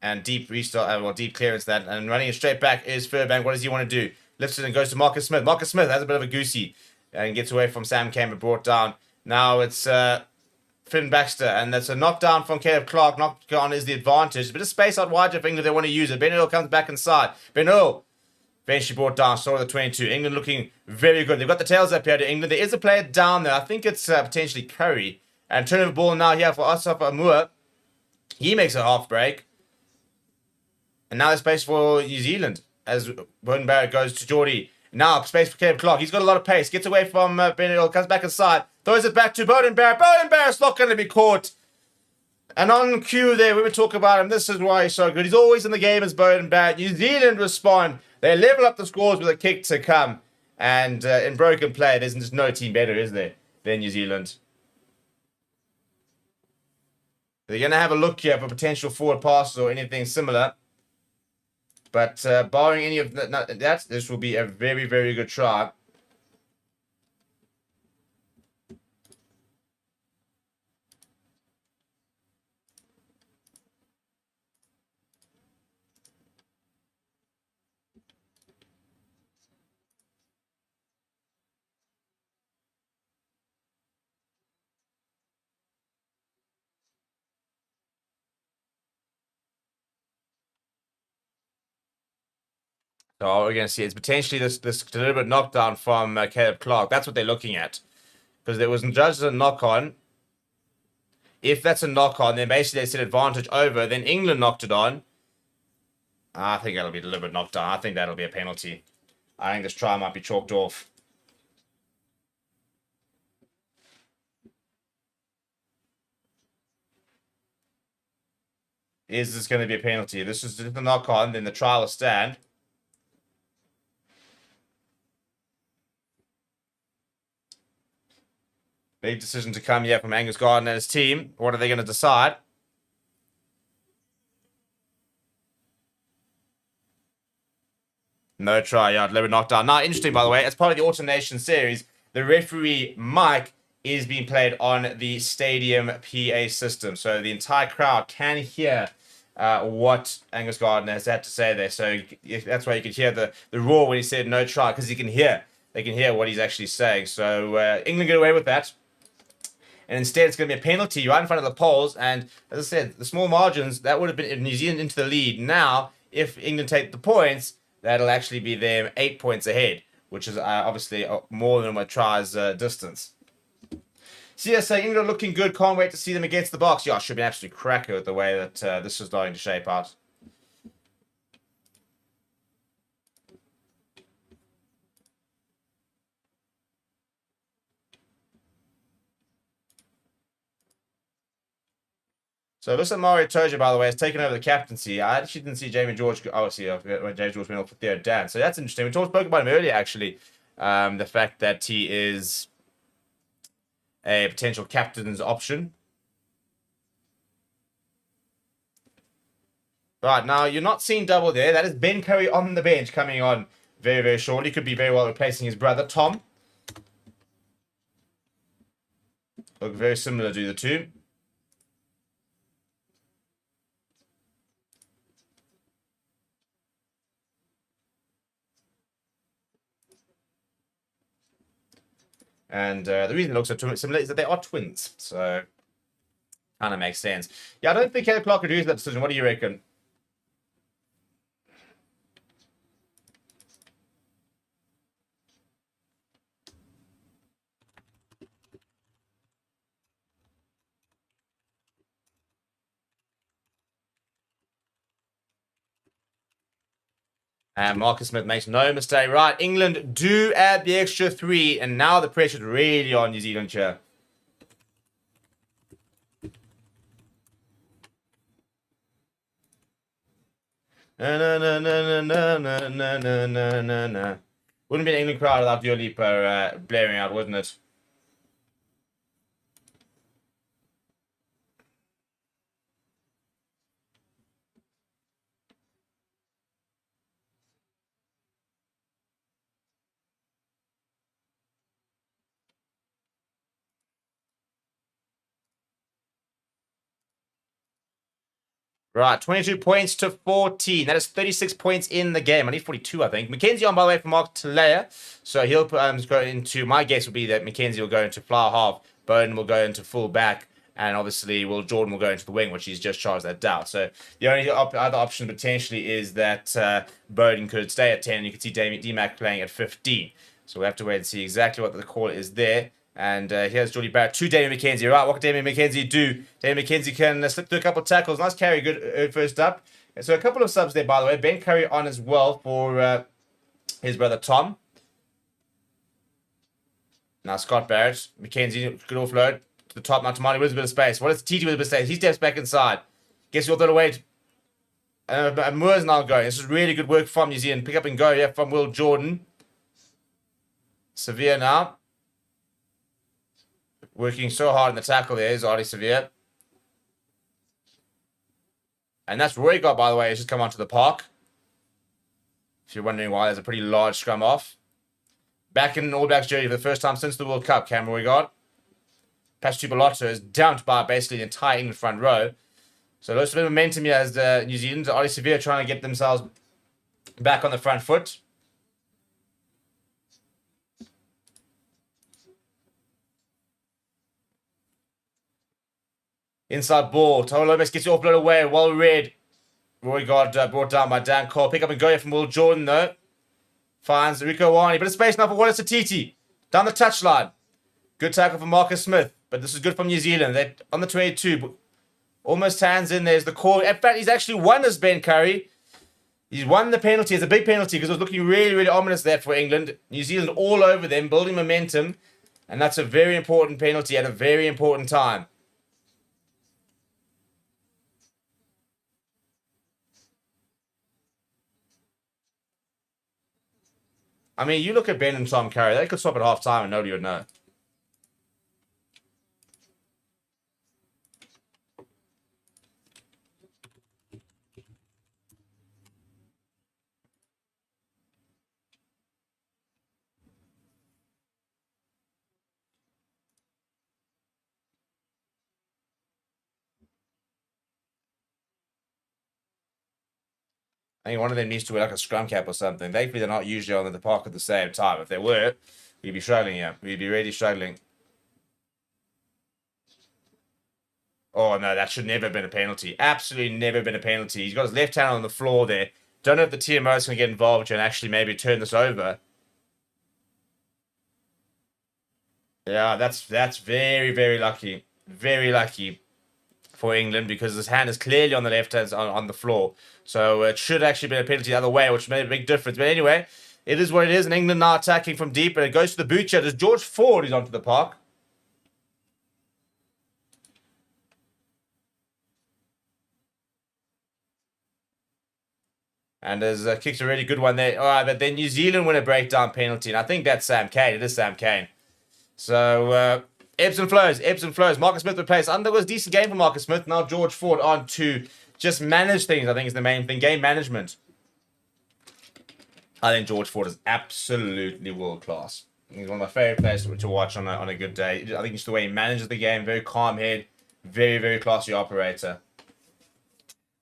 And deep restart, deep clearance that. And running it straight back is Furbank. What does he want to do? Lifts it and goes to Marcus Smith. Marcus Smith has a bit of a goosey and gets away from Sam Campbell, brought down. Now it's Finn Baxter, and that's a knockdown from Caleb Clark. Knockdown is the advantage. A bit of space out wide if England they want to use it. Ben Earl comes back inside. Ben Earl eventually brought down. Saw the 22. England looking very good. They've got the tails up here to England. There is a player down there. I think it's potentially Currie. And turnover ball now here for Asaf Amur. He makes a half break. And now there's space for New Zealand as Bowden Barrett goes to Geordie. Now space for Caleb Clark. He's got a lot of pace. Gets away from Ben Earl. Comes back inside. Throws it back to Bowden Barrett. Bowden Barrett's not going to be caught. And on cue there, we would talk about him. This is why he's so good. He's always in the game as Bowden Barrett. New Zealand respond. They level up the scores with a kick to come. And in broken play, there's just no team better, is there, than New Zealand. They're going to have a look here for potential forward passes or anything similar. But barring any of that, this will be a very, very good try. So we're going to see it's potentially this deliberate knockdown from Caleb Clark. That's what they're looking at. Because there wasn't judged as a knock-on. If that's a knock-on, then basically they set advantage over. Then England knocked it on. I think that'll be a deliberate knockdown. I think that'll be a penalty. I think this try might be chalked off. Is this going to be a penalty? If this is the knock-on, then the try will stand. Big decision to come here from Angus Gardner and his team. What are they going to decide? No try, yeah, deliberate knockdown. Now, interesting, by the way, as part of the Autumn Nation series, the referee mic is being played on the stadium PA system. So the entire crowd can hear what Angus Gardner has had to say there. So that's why you could hear the roar when he said no try, because they can hear what he's actually saying. So England get away with that. And instead, it's going to be a penalty right in front of the poles. And as I said, the small margins, that would have been New Zealand into the lead. Now, if England take the points, that'll actually be them 8 points ahead, which is obviously more than what tries distance. So yeah, so England looking good. Can't wait to see them against the Box. Yeah, it should be an absolute cracker with the way that this is starting to shape out. So Alyssa Mario Toja, by the way, has taken over the captaincy. I actually didn't see Jamie George. Obviously, when Jamie George went off with Theo Dan. So that's interesting. We spoke about him earlier, actually. The fact that he is a potential captain's option. Right, now you're not seeing double there. That is Ben Currie on the bench coming on very, very shortly. Could be very well replacing his brother, Tom. Look very similar to the two. And the reason it looks so similar is that they are twins. So, kind of makes sense. Yeah, I don't think Caleb Clark could use that decision. What do you reckon? And Marcus Smith makes no mistake. Right, England do add the extra 3, and now the pressure's really on New Zealand here. Na. Wouldn't be an England crowd without Dua Lipa blaring out, wouldn't it? Right, 22 points to 14. That is 36 points in the game. I need 42, I think. Mackenzie on, by the way, from Mark Talea. So he'll go into, my guess would be that Mackenzie will go into flower half, Bowden will go into full back, and obviously Jordan will go into the wing, which he's just charged that doubt. So the only other option potentially is that Bowden could stay at 10, and you could see D-Mac playing at 15. So we'll have to wait and see exactly what the call is there. And here's Geordie Barrett to Damien McKenzie. Right, what can Damien McKenzie do? Damien McKenzie can slip through a couple of tackles. Nice carry, good first up. And so a couple of subs there, by the way. Ben Currie on as well for his brother Tom. Now Scott Barrett. McKenzie, good offload to the top. Now Tamani with a bit of space. What is TT with a bit of space? He steps back inside. Guess you'll throw it away. And Moore's now going. This is really good work from New Zealand. Pick up and go, yeah, from Will Jordan. Severe now. Working so hard in the tackle there is Artie Severe. And that's Roy got, by the way, has just come onto the park. If you're wondering why, there's a pretty large scrum off. Back in All Blacks jersey for the first time since the World Cup, Cam Roy got. Pasatupoloto is dumped by basically the entire England front row. So lots of momentum here as the New Zealanders are severe trying to get themselves back on the front foot. Inside ball. Tolo Lopez gets it offload away. Well read. Roy got brought down by Dan Cole. Pick up and go here from Will Jordan, though. Finds Rico Wani. Bit of space now for Wallace Atiti. Down the touchline. Good tackle from Marcus Smith. But this is good from New Zealand. They're on the 22. Almost hands in. There's the call. In fact, he's actually won this, Ben Currie. He's won the penalty. It's a big penalty because it was looking really, really ominous there for England. New Zealand all over them, building momentum. And that's a very important penalty at a very important time. I mean, you look at Ben and Tom Currie. They could stop at half-time and nobody would know. I think one of them needs to wear like a scrum cap or something. Thankfully, they're not usually on the park at the same time. If they were, we'd be struggling here. We'd be really struggling. Oh, no, that should never have been a penalty. Absolutely never been a penalty. He's got his left hand on the floor there. Don't know if the TMO is going to get involved and actually maybe turn this over. Yeah, that's very, very lucky. Very lucky for England because his hand is clearly on the left hand on the floor. So it should actually be a penalty the other way, which made a big difference. But anyway, it is what it is. And England now attacking from deep, and it goes to the boot shed. There's George Ford who's onto the park. And his kick's a really good one there. All right, but then New Zealand win a breakdown penalty. And I think that's Sam Cane. It is Sam Cane. So ebbs and flows, ebbs and flows. Marcus Smith replaced. I think it was a decent game for Marcus Smith. Now George Ford on to just manage things, I think is the main thing. Game management. I think George Ford is absolutely world class. He's one of my favorite players to watch on a good day. I think it's the way he manages the game. Very calm head. Very, very classy operator.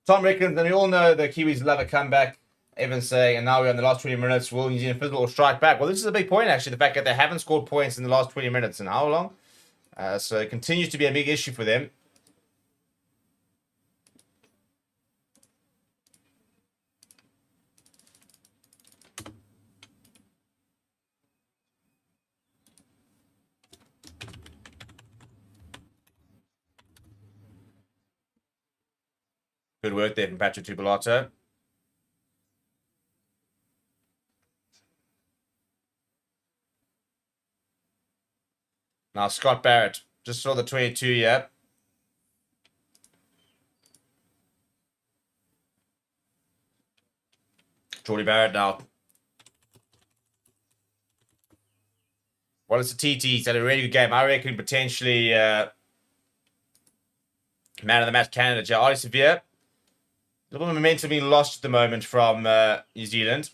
Tom reckons, and we all know the Kiwis love a comeback. Evans saying, and now we're in the last 20 minutes. Will New Zealand fizzle or strike back? Well, this is a big point, actually. The fact that they haven't scored points in the last 20 minutes. And how long? So it continues to be a big issue for them. Good work there from Pasatupoloto. Now Scott Barrett. Just saw the 22 here. Jordy Barrett now. Well, it's a TT. He's had a really good game. I reckon potentially man of the match candidate. Yeah, Artie Severe. A little bit of momentum being lost at the moment from New Zealand.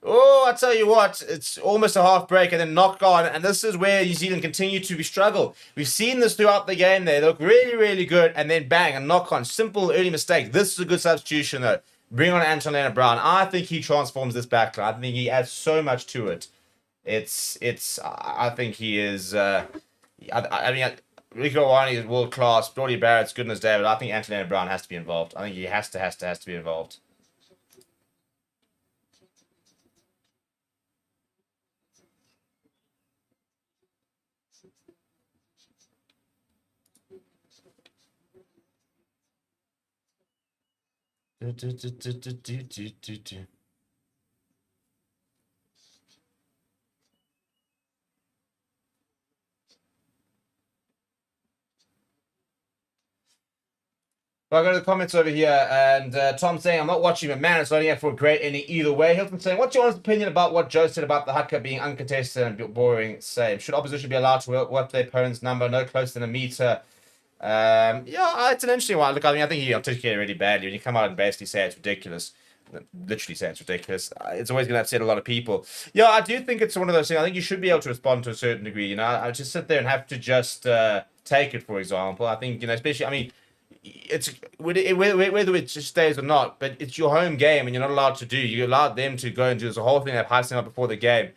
Oh, I tell you what, it's almost a half break and then knock on, and this is where New Zealand continue to struggle. We've seen this throughout the game there. They look really, really good, and then bang, a knock on. Simple early mistake. This is a good substitution, though. Bring on Anton Leonard-Brown. I think he transforms this backline. I think he adds so much to it. I think he is, I mean, Rico Wani is world class. Brody Barrett's good as David. I think Anton Leonard-Brown has to be involved. I think he has to be involved. Well, I go to the comments over here, and Tom saying, I'm not watching, but man, it's only out for a great ending either way. Hilton saying, what's your honest opinion about what Joe said about the haka being uncontested and boring save? Should opposition be allowed to work their opponent's number no closer than a meter Yeah, it's an interesting one. Look, I mean, I think he articulated really badly when you come out and basically say it's ridiculous. Literally say it's ridiculous. It's always going to upset a lot of people. Yeah, I do think it's one of those things. I think you should be able to respond to a certain degree. I just sit there and have to just take it. For example, I think especially. I mean, it's whether it just stays or not, but it's your home game, and you're not allowed to do. You allowed them to go and do this whole thing of hyping up before the game.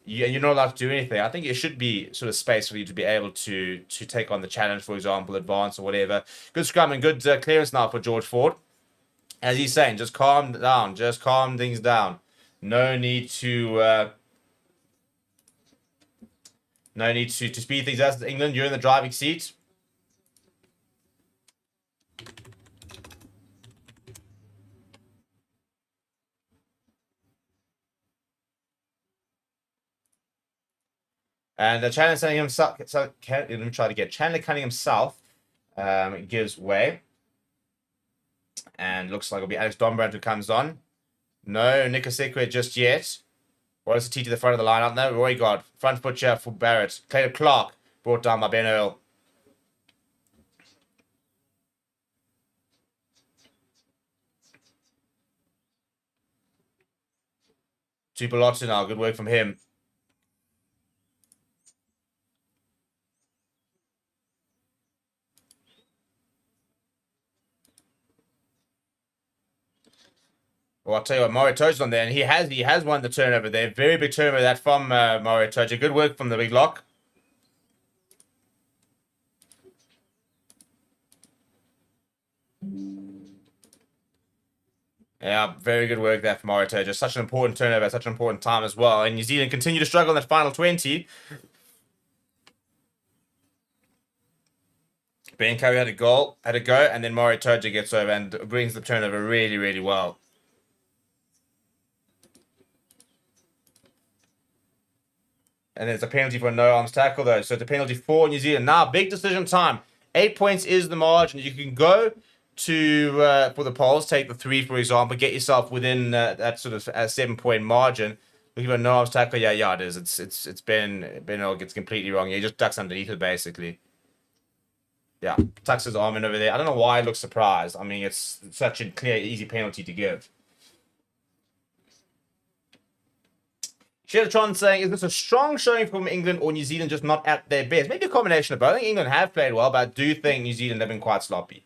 You're not allowed to do anything. I think it should be sort of space for you to be able to take on the challenge, for example, advance or whatever. Good scrum and good clearance now for George Ford. As he's saying, just calm down, just calm things down. No need to to speed things up. England, you're in the driving seat. And Chandler Cunningham himself. So let me try to get Chandler Cunningham himself. Gives way. And looks like it'll be Alex Dombrand who comes on. No Nick Osekwe just yet. What is the T to the front of the lineup now? Roy God. Front butcher for Barrett. Caleb Clark brought down by Ben Earl. Tupolotu now. Good work from him. Well, I'll tell you what, Mario Toji's on there, and he has won the turnover there. Very big turnover that from Mario Toji. Good work from the big lock. Yeah, very good work there from Mario Toji. Such an important turnover at such an important time as well. And New Zealand continue to struggle in that final 20. Ben Currie had a go, and then Mario Toji gets over and brings the turnover really, really well. And there's a penalty for a no-arms tackle, though. So it's a penalty for New Zealand. Now, big decision time. 8 points is the margin. You can go to for the polls, take the 3, for example, get yourself within that sort of 7-point margin. Looking for a no-arms tackle. Yeah, it is. It's Ben Earl gets completely wrong. He just ducks underneath it, basically. Yeah, tucks his arm in over there. I don't know why he looks surprised. I mean, it's such a clear, easy penalty to give. Shelatron saying, is this a strong showing from England or New Zealand just not at their best? Maybe a combination of both. I think England have played well, but I do think New Zealand have been quite sloppy.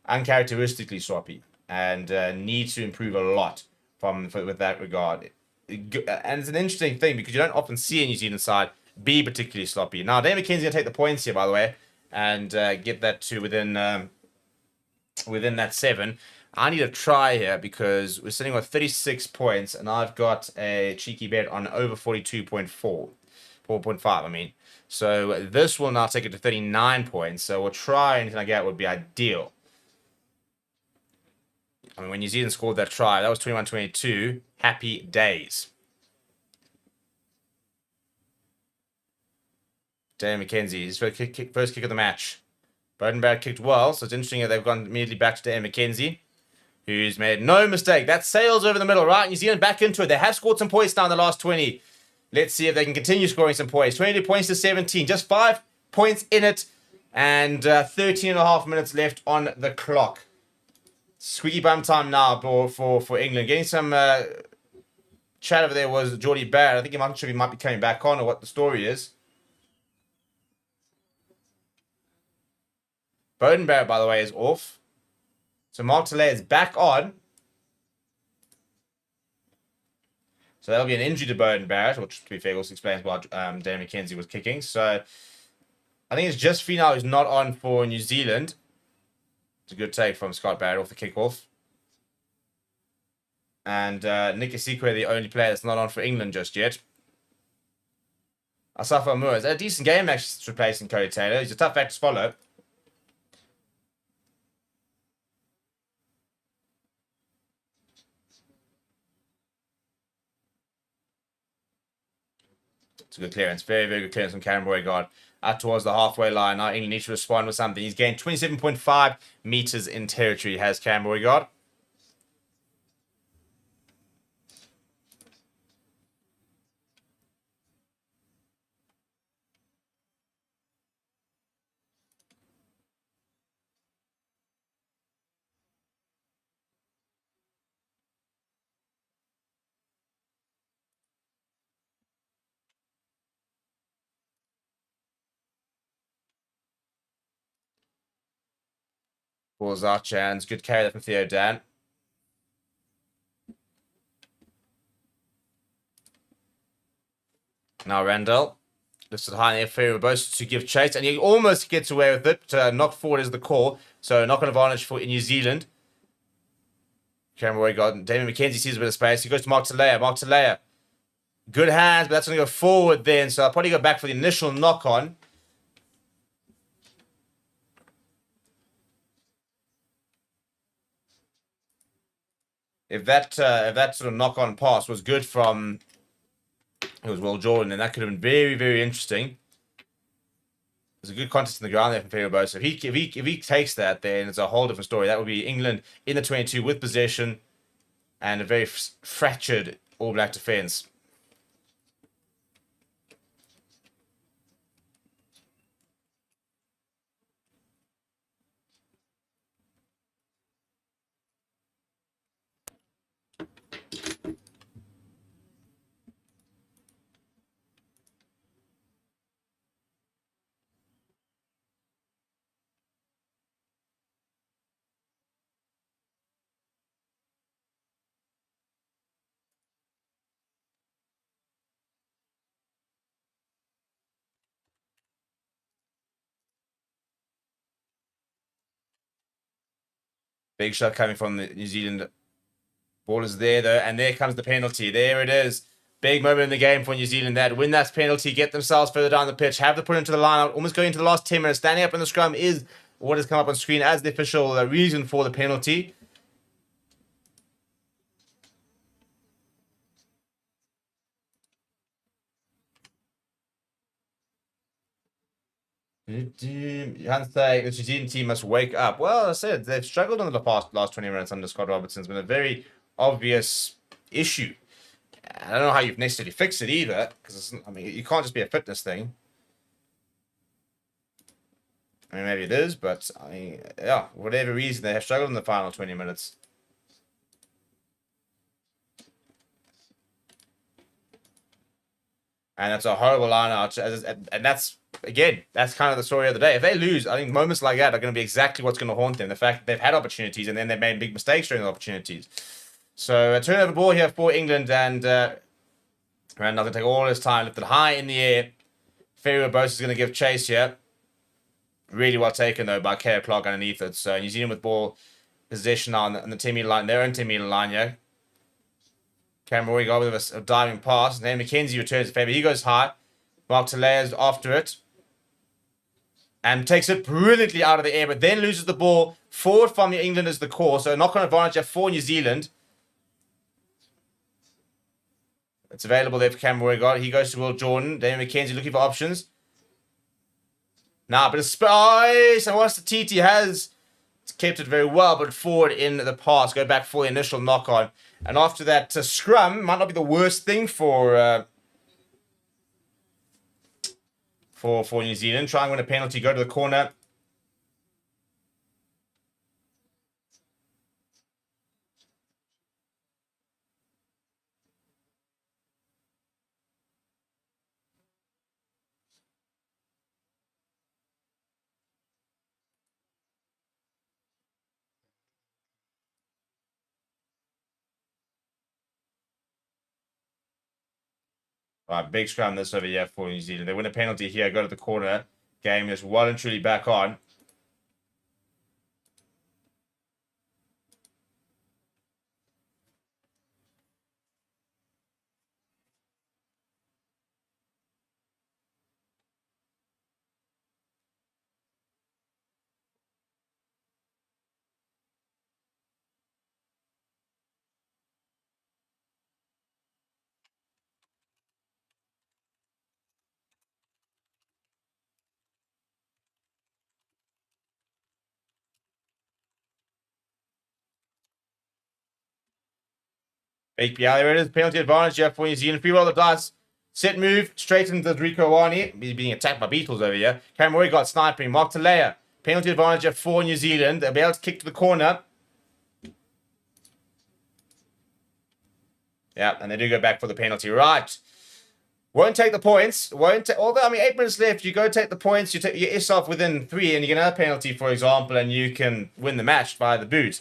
Uncharacteristically sloppy. And need to improve a lot with that regard. And it's an interesting thing because you don't often see a New Zealand side be particularly sloppy. Now, Dave McKenzie's going to take the points here, by the way, and get that to within that 7. I need a try here because we're sitting with 36 points and I've got a cheeky bet on over 42.4. 4.5, I mean. So this will now take it to 39 points. So we'll try anything like that would be ideal. I mean, when New Zealand scored that try, that was 21-22. Happy days. Dan McKenzie, his first kick of the match. Bodenberg kicked well, so it's interesting that they've gone immediately back to Dan McKenzie, who's made no mistake. That sails over the middle, right? New Zealand back into it. They have scored some points now in the last 20. Let's see if they can continue scoring some points. 22 points to 17. Just 5 points in it. And 13 and a half minutes left on the clock. Squeaky bum time now for England. Getting some chat over there was Geordie Barrett. I think he might be coming back on or what the story is. Beauden Barrett, by the way, is off. So Mark Tilley is back on. So that'll be an injury to Beauden Barrett, which, to be fair, also explains why Dan McKenzie was kicking. So I think it's just Finau who's not on for New Zealand. It's a good take from Scott Barrett off the kickoff. And Nick Osekwe, the only player that's not on for England just yet. Asafa Moore. Is that a decent game, actually, replacing Cody Taylor? He's a tough act to follow. It's a good clearance. Very, very good clearance from Karen Beauregard. Out towards the halfway line. Now England needs to respond with something. He's gained 27.5 meters in territory, has Karen Beauregard. Ball's out, chance. Good carry there from Theo Dan. Now Randall. Lifted high in the air, Ferry Barbosa to give chase, and he almost gets away with it. Knocked forward is the call, so knock on advantage for New Zealand. Cameron Roy got Damien McKenzie sees a bit of space. He goes to Mark Talea. Mark Talea. Good hands, but that's going to go forward then, so I'll probably go back for the initial knock on. If that sort of knock on pass was good from it was Will Jordan, then that could have been very, very interesting. There's a good contest in the ground there from Ferry Barbosa. If he takes that, then it's a whole different story. That would be England in the 22 with possession and a very fractured All Black defence. Big shot coming from the New Zealand. Ball is there, though, and there comes the penalty. There it is. Big moment in the game for New Zealand. They had to win that penalty, get themselves further down the pitch, have to put into the line out, almost going into the last 10 minutes. Standing up in the scrum is what has come up on screen as the official reason for the penalty. You can't say the New Zealand team must wake up. Well, I said they've struggled in the last 20 minutes under Scott Robertson. It's been a very obvious issue. I don't know how you've necessarily fixed it either, because I mean, you can't just be a fitness thing. I mean, maybe it is, but I mean, yeah, whatever reason, they have struggled in the final 20 minutes. And that's a horrible line out. And that's, again, that's kind of the story of the day. If they lose, I think moments like that are going to be exactly what's going to haunt them. The fact that they've had opportunities and then they've made big mistakes during the opportunities. So a turnover ball here for England, and Randall going to take all his time, lifted high in the air. Ferry Barbosa is going to give chase here. Really well taken, though, by Kerr Clark underneath it. So New Zealand with ball possession on the 10-metre line, their own 10-metre line here. Cameron Roy got with a diving pass. And then McKenzie returns the favour. He goes high. Mark Talea after it. And takes it brilliantly out of the air, but then loses the ball. Forward from England is the call. So knock on advantage for New Zealand. It's available there for Cameron Roy. He goes to Will Jordan. Damien McKenzie looking for options. Nah, but a spice. And once the TT has kept it very well, but forward in the pass. Go back for the initial knock on. And after that, scrum might not be the worst thing for New Zealand. Try and win a penalty, go to the corner. Right, big scrum this over here for New Zealand. They win a penalty here, go to the corner. Game is well and truly back on. Yeah, there it is. Penalty advantage here for New Zealand. Free roll the dice. Set move. Straight into Rico Wani. He's being attacked by Beatles over here. Cameron Roy got sniping. Mark Talea. Penalty advantage here for New Zealand. They'll be able to kick to the corner. Yeah, and they do go back for the penalty. Right. Won't take the points. Although, I mean, 8 minutes left. You go take the points. You get yourself within 3, and you get another penalty, for example, and you can win the match by the boot.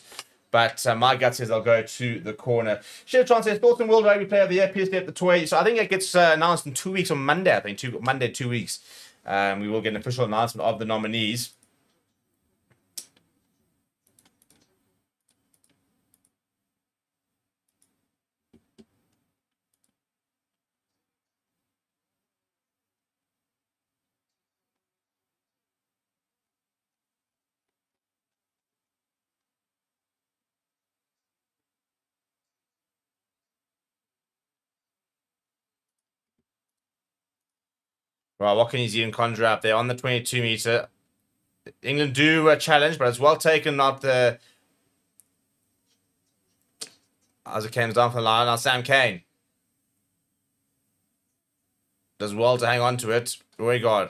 But my gut says I'll go to the corner. Share Chance says, Thoughts on World Rugby Player of the Year, PSV the toy. So I think it gets announced in 2 weeks on Monday, I think. Monday, 2 weeks. We will get an official announcement of the nominees. Right, what can New Zealand conjure up? They're on the 22 meter. England do a challenge, but it's well taken, not the... As it came down from the line. Now Sam Cane does well to hang on to it. Roy God.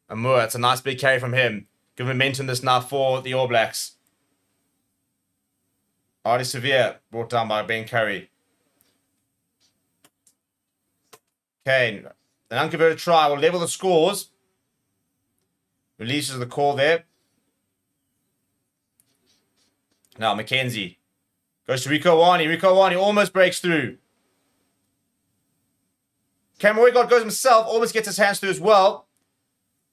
Amur, it's a nice big carry from him. Good momentum this now for the All Blacks. Artie Severe brought down by Ben Currie. Kane, an unconverted try will level the scores. Releases the call there. Now McKenzie goes to Rico Wani. Rico Wani almost breaks through. Cameron Roygard goes himself, almost gets his hands through as well.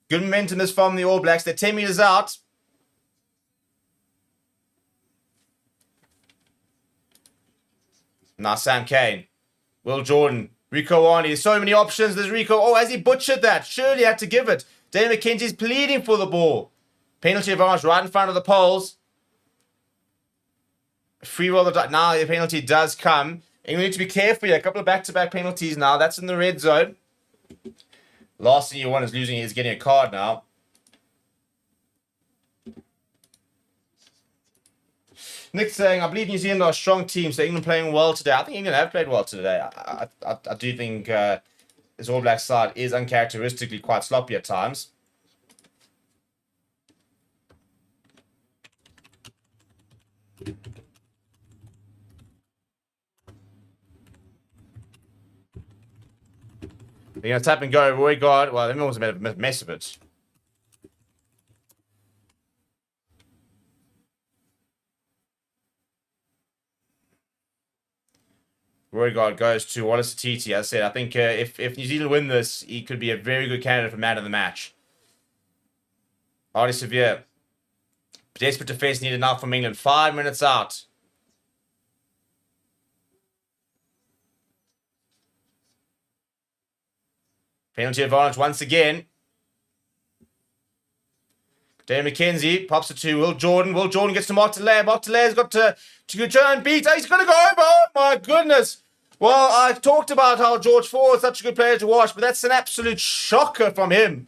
Good momentum is from the All Blacks. They're 10 meters out. Now Sam Cane. Will Jordan. Rico Wani. There's so many options. There's Rico. Oh, has he butchered that? Surely had to give it. Dave McKenzie's pleading for the ball. Penalty advantage right in front of the poles. Free roll. Now the penalty does come. And we need to be careful here. A couple of back-to-back penalties now. That's in the red zone. Last thing you want is getting a card now. Nick's saying, I believe New Zealand are a strong team, so England playing well today. I think England have played well today. I do think this All Black side is uncharacteristically quite sloppy at times. They're going to tap and go. Roy God. Well, everyone was a mess of it. Roy God goes to Wallace Atiti. As I said, I think if New Zealand win this, he could be a very good candidate for man of the match. Artie Severe. Desperate defense needed now from England. 5 minutes out. Penalty advantage once again. Dave McKenzie pops it to Will Jordan. Will Jordan gets to Mark Delay. Mark Delay's got to try and beat. He's going to go over. Oh, my goodness. Well, I talked about how George Ford is such a good player to watch, but that's an absolute shocker from him.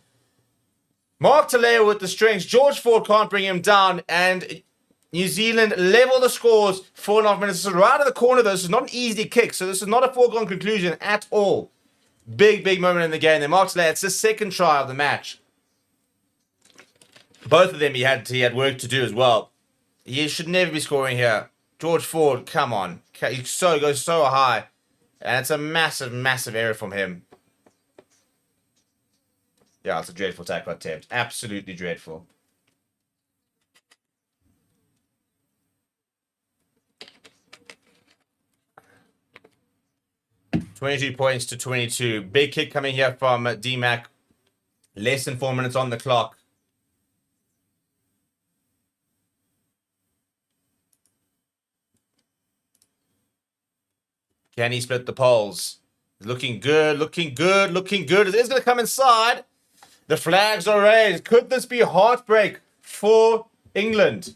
Mark Delay with the strings. George Ford can't bring him down, and New Zealand level the scores. 4.5 minutes. This is right in the corner, though. This is not an easy kick, so this is not a foregone conclusion at all. Big moment in the game. Then Mark Delay, it's the second try of the match. Both of them he had work to do as well. He should never be scoring here. George Ford, come on. He goes so high. And it's a massive error from him. Yeah, it's a dreadful tackle attempt. Absolutely dreadful. $22 points to 22. Big kick coming here from D-Mac. Less than 4 minutes on the clock. Can he split the poles? Looking good. It is going to come inside. The flags are raised. Could this be heartbreak for England?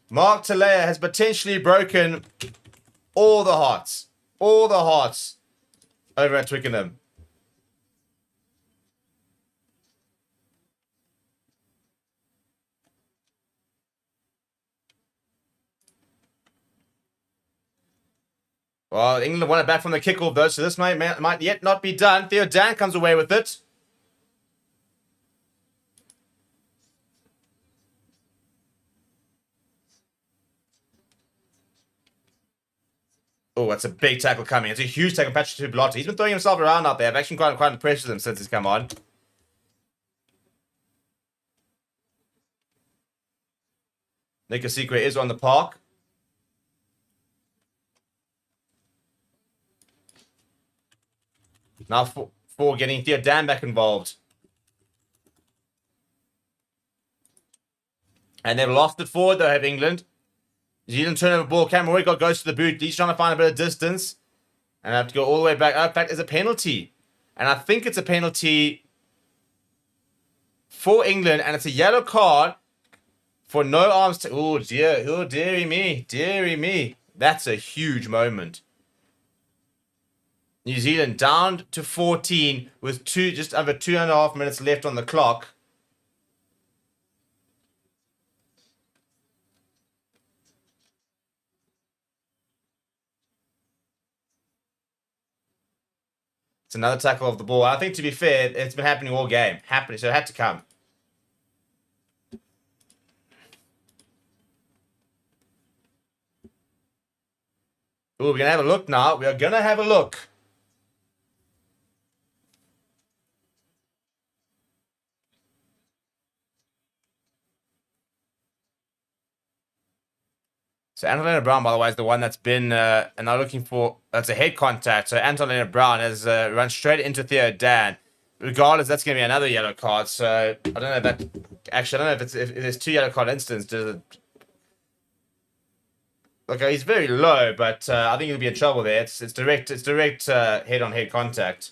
Mark Talea has potentially broken all the hearts. All the hearts over at Twickenham. Well, England won it back from the kickoff, though, so this might yet not be done. Theo Dan comes away with it. Oh, that's a big tackle coming. It's a huge tackle. Patrick Tubelotti. He's been throwing himself around out there. I've actually quite impressed with him since he's come on. Nick Secret is on the park. Now for getting Theo Dan back involved. And they've lost it forward, though, have England. New Zealand turnover ball. Cameron Roy goes to the boot. He's trying to find a bit of distance. And I have to go all the way back. Oh, in fact, it's a penalty. And I think it's a penalty for England. And it's a yellow card for no arms. Oh, dear. Oh, dearie me. Dearie me. That's a huge moment. New Zealand down to 14 with just over 2.5 minutes left on the clock. It's another tackle of the ball. I think, to be fair, it's been happening all game. So it had to come. Oh, we're going to have a look now. We are going to have a look. So Anton Brown, by the way, is the one that's been and I'm looking for. That's a head contact. So Anton Brown has run straight into Theo Dan. Regardless, that's going to be another yellow card. So I don't know if that. Actually, I don't know if there's 2 yellow card instances. Does it? Okay, he's very low, but I think he'll be in trouble there. It's direct head-on-head contact.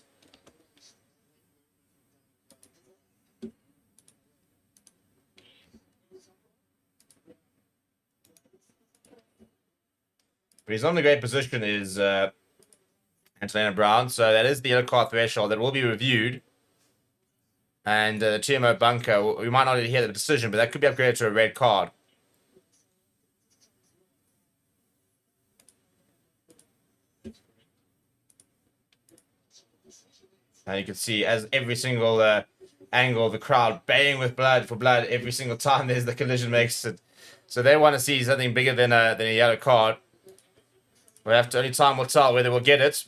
But he's not in a great position, is Anton Brown. So that is the yellow card threshold that will be reviewed. And the TMO bunker, we might not hear the decision, but that could be upgraded to a red card. And you can see as every single angle of the crowd baying with blood for blood every single time there's the collision makes it. So they want to see something bigger than a yellow card. We'll have to, only time will tell whether we'll get it.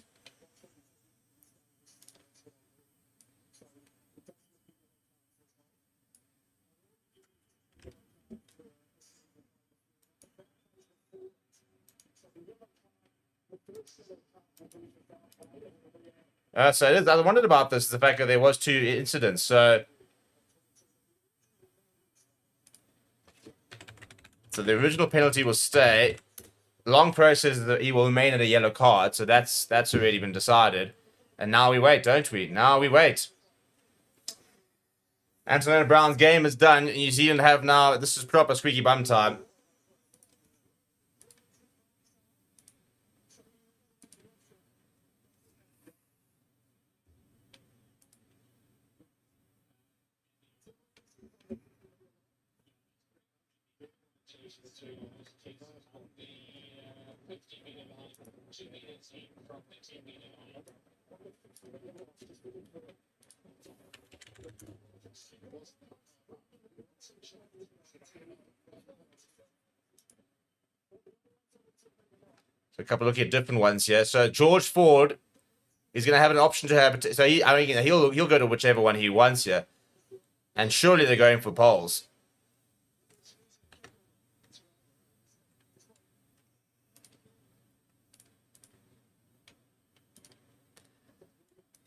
So it is, I wondered about this, the fact that there was 2 incidents. So the original penalty will stay. Long process that he will remain at a yellow card. So that's already been decided. And now we wait, don't we? Now we wait. Anton Brown's game is done. New Zealand have now. This is proper squeaky bum time. So a couple of looking at different ones here. So George Ford is going to have an option to have. So he'll go to whichever one he wants here, and surely they're going for poles.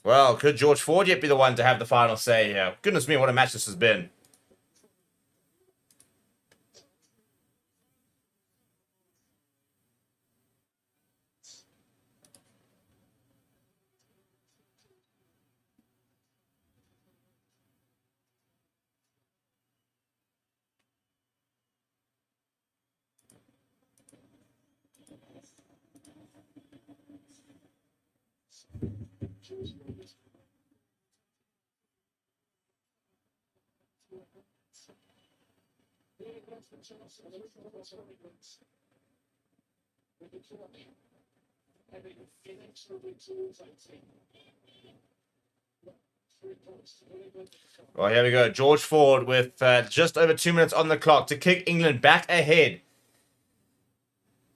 Well, could George Ford yet be the one to have the final say here? Goodness me, what a match this has been. Well, here we go. George Ford with just over 2 minutes on the clock to kick England back ahead.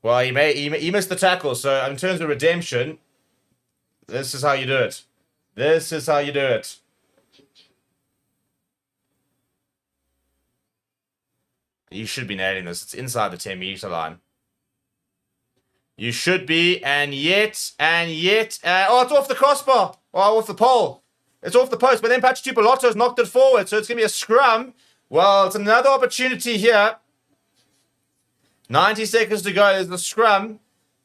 Well, he missed the tackle. So in terms of redemption, this is how you do it. This is how you do it. You should be nailing this. It's inside the 10-meter line. You should be, and yet, oh, it's off the crossbar. Oh, off the pole. It's off the post, but then Patrick Tupolotto's knocked it forward, so it's going to be a scrum. Well, it's another opportunity here. 90 seconds to go. There's the scrum.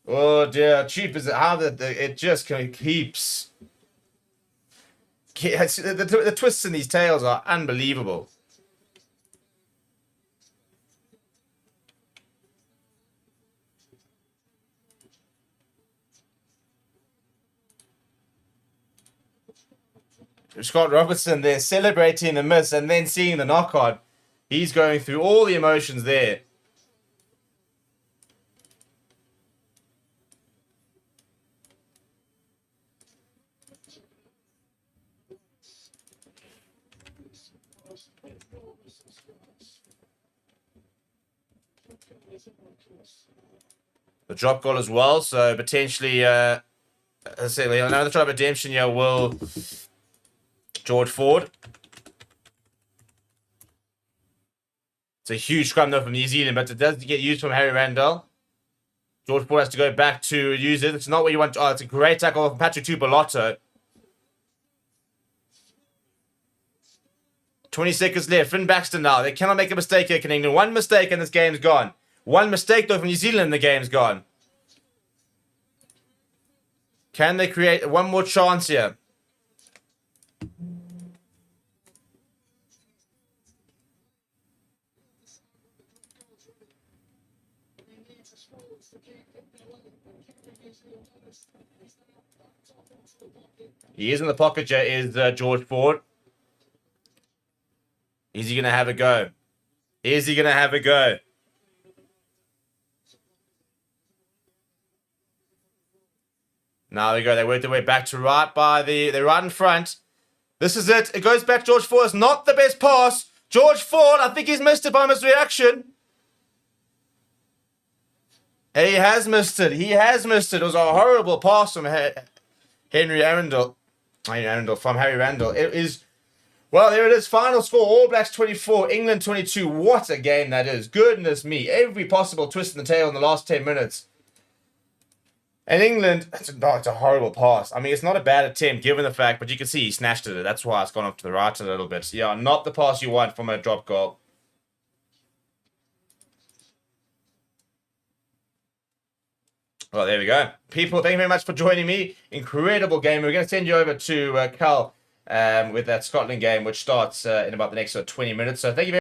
Oh, dear. Cheap is it? How it just keeps... The twists in these tails are unbelievable. Scott Robertson there celebrating the miss and then seeing the knock on. He's going through all the emotions there. The drop goal as well, so potentially, another try of redemption here will George Ford. It's a huge scrum though from New Zealand, but it does get used from Harry Randall. George Ford has to go back to use it. It's not what you want. Oh, it's a great tackle from Patrick Tupolotto. 20 seconds left. Finn Baxter now. They cannot make a mistake here, England. One mistake and this game's gone. One mistake though from New Zealand and the game's gone. Can they create one more chance here? He is in the pocket, is George Ford. Is he going to have a go? Is he going to have a go? Now they go. They work their way back to right by they're right in front. This is it. It goes back to George Ford. It's not the best pass. George Ford, I think he's missed it by misreaction. He has missed it. He has missed it. It was a horrible pass from Harry Randall. It is, well, there it is. Final score, All Blacks 24, England 22. What a game that is. Goodness me. Every possible twist in the tail in the last 10 minutes. And England, it's a horrible pass. I mean, it's not a bad attempt given the fact, but you can see he snatched it. That's why it's gone off to the right a little bit. So, yeah, not the pass you want from a drop goal. Well, there we go. People, thank you very much for joining me. Incredible game. We're going to send you over to Cal with that Scotland game, which starts in about the next 20 minutes. So thank you very much.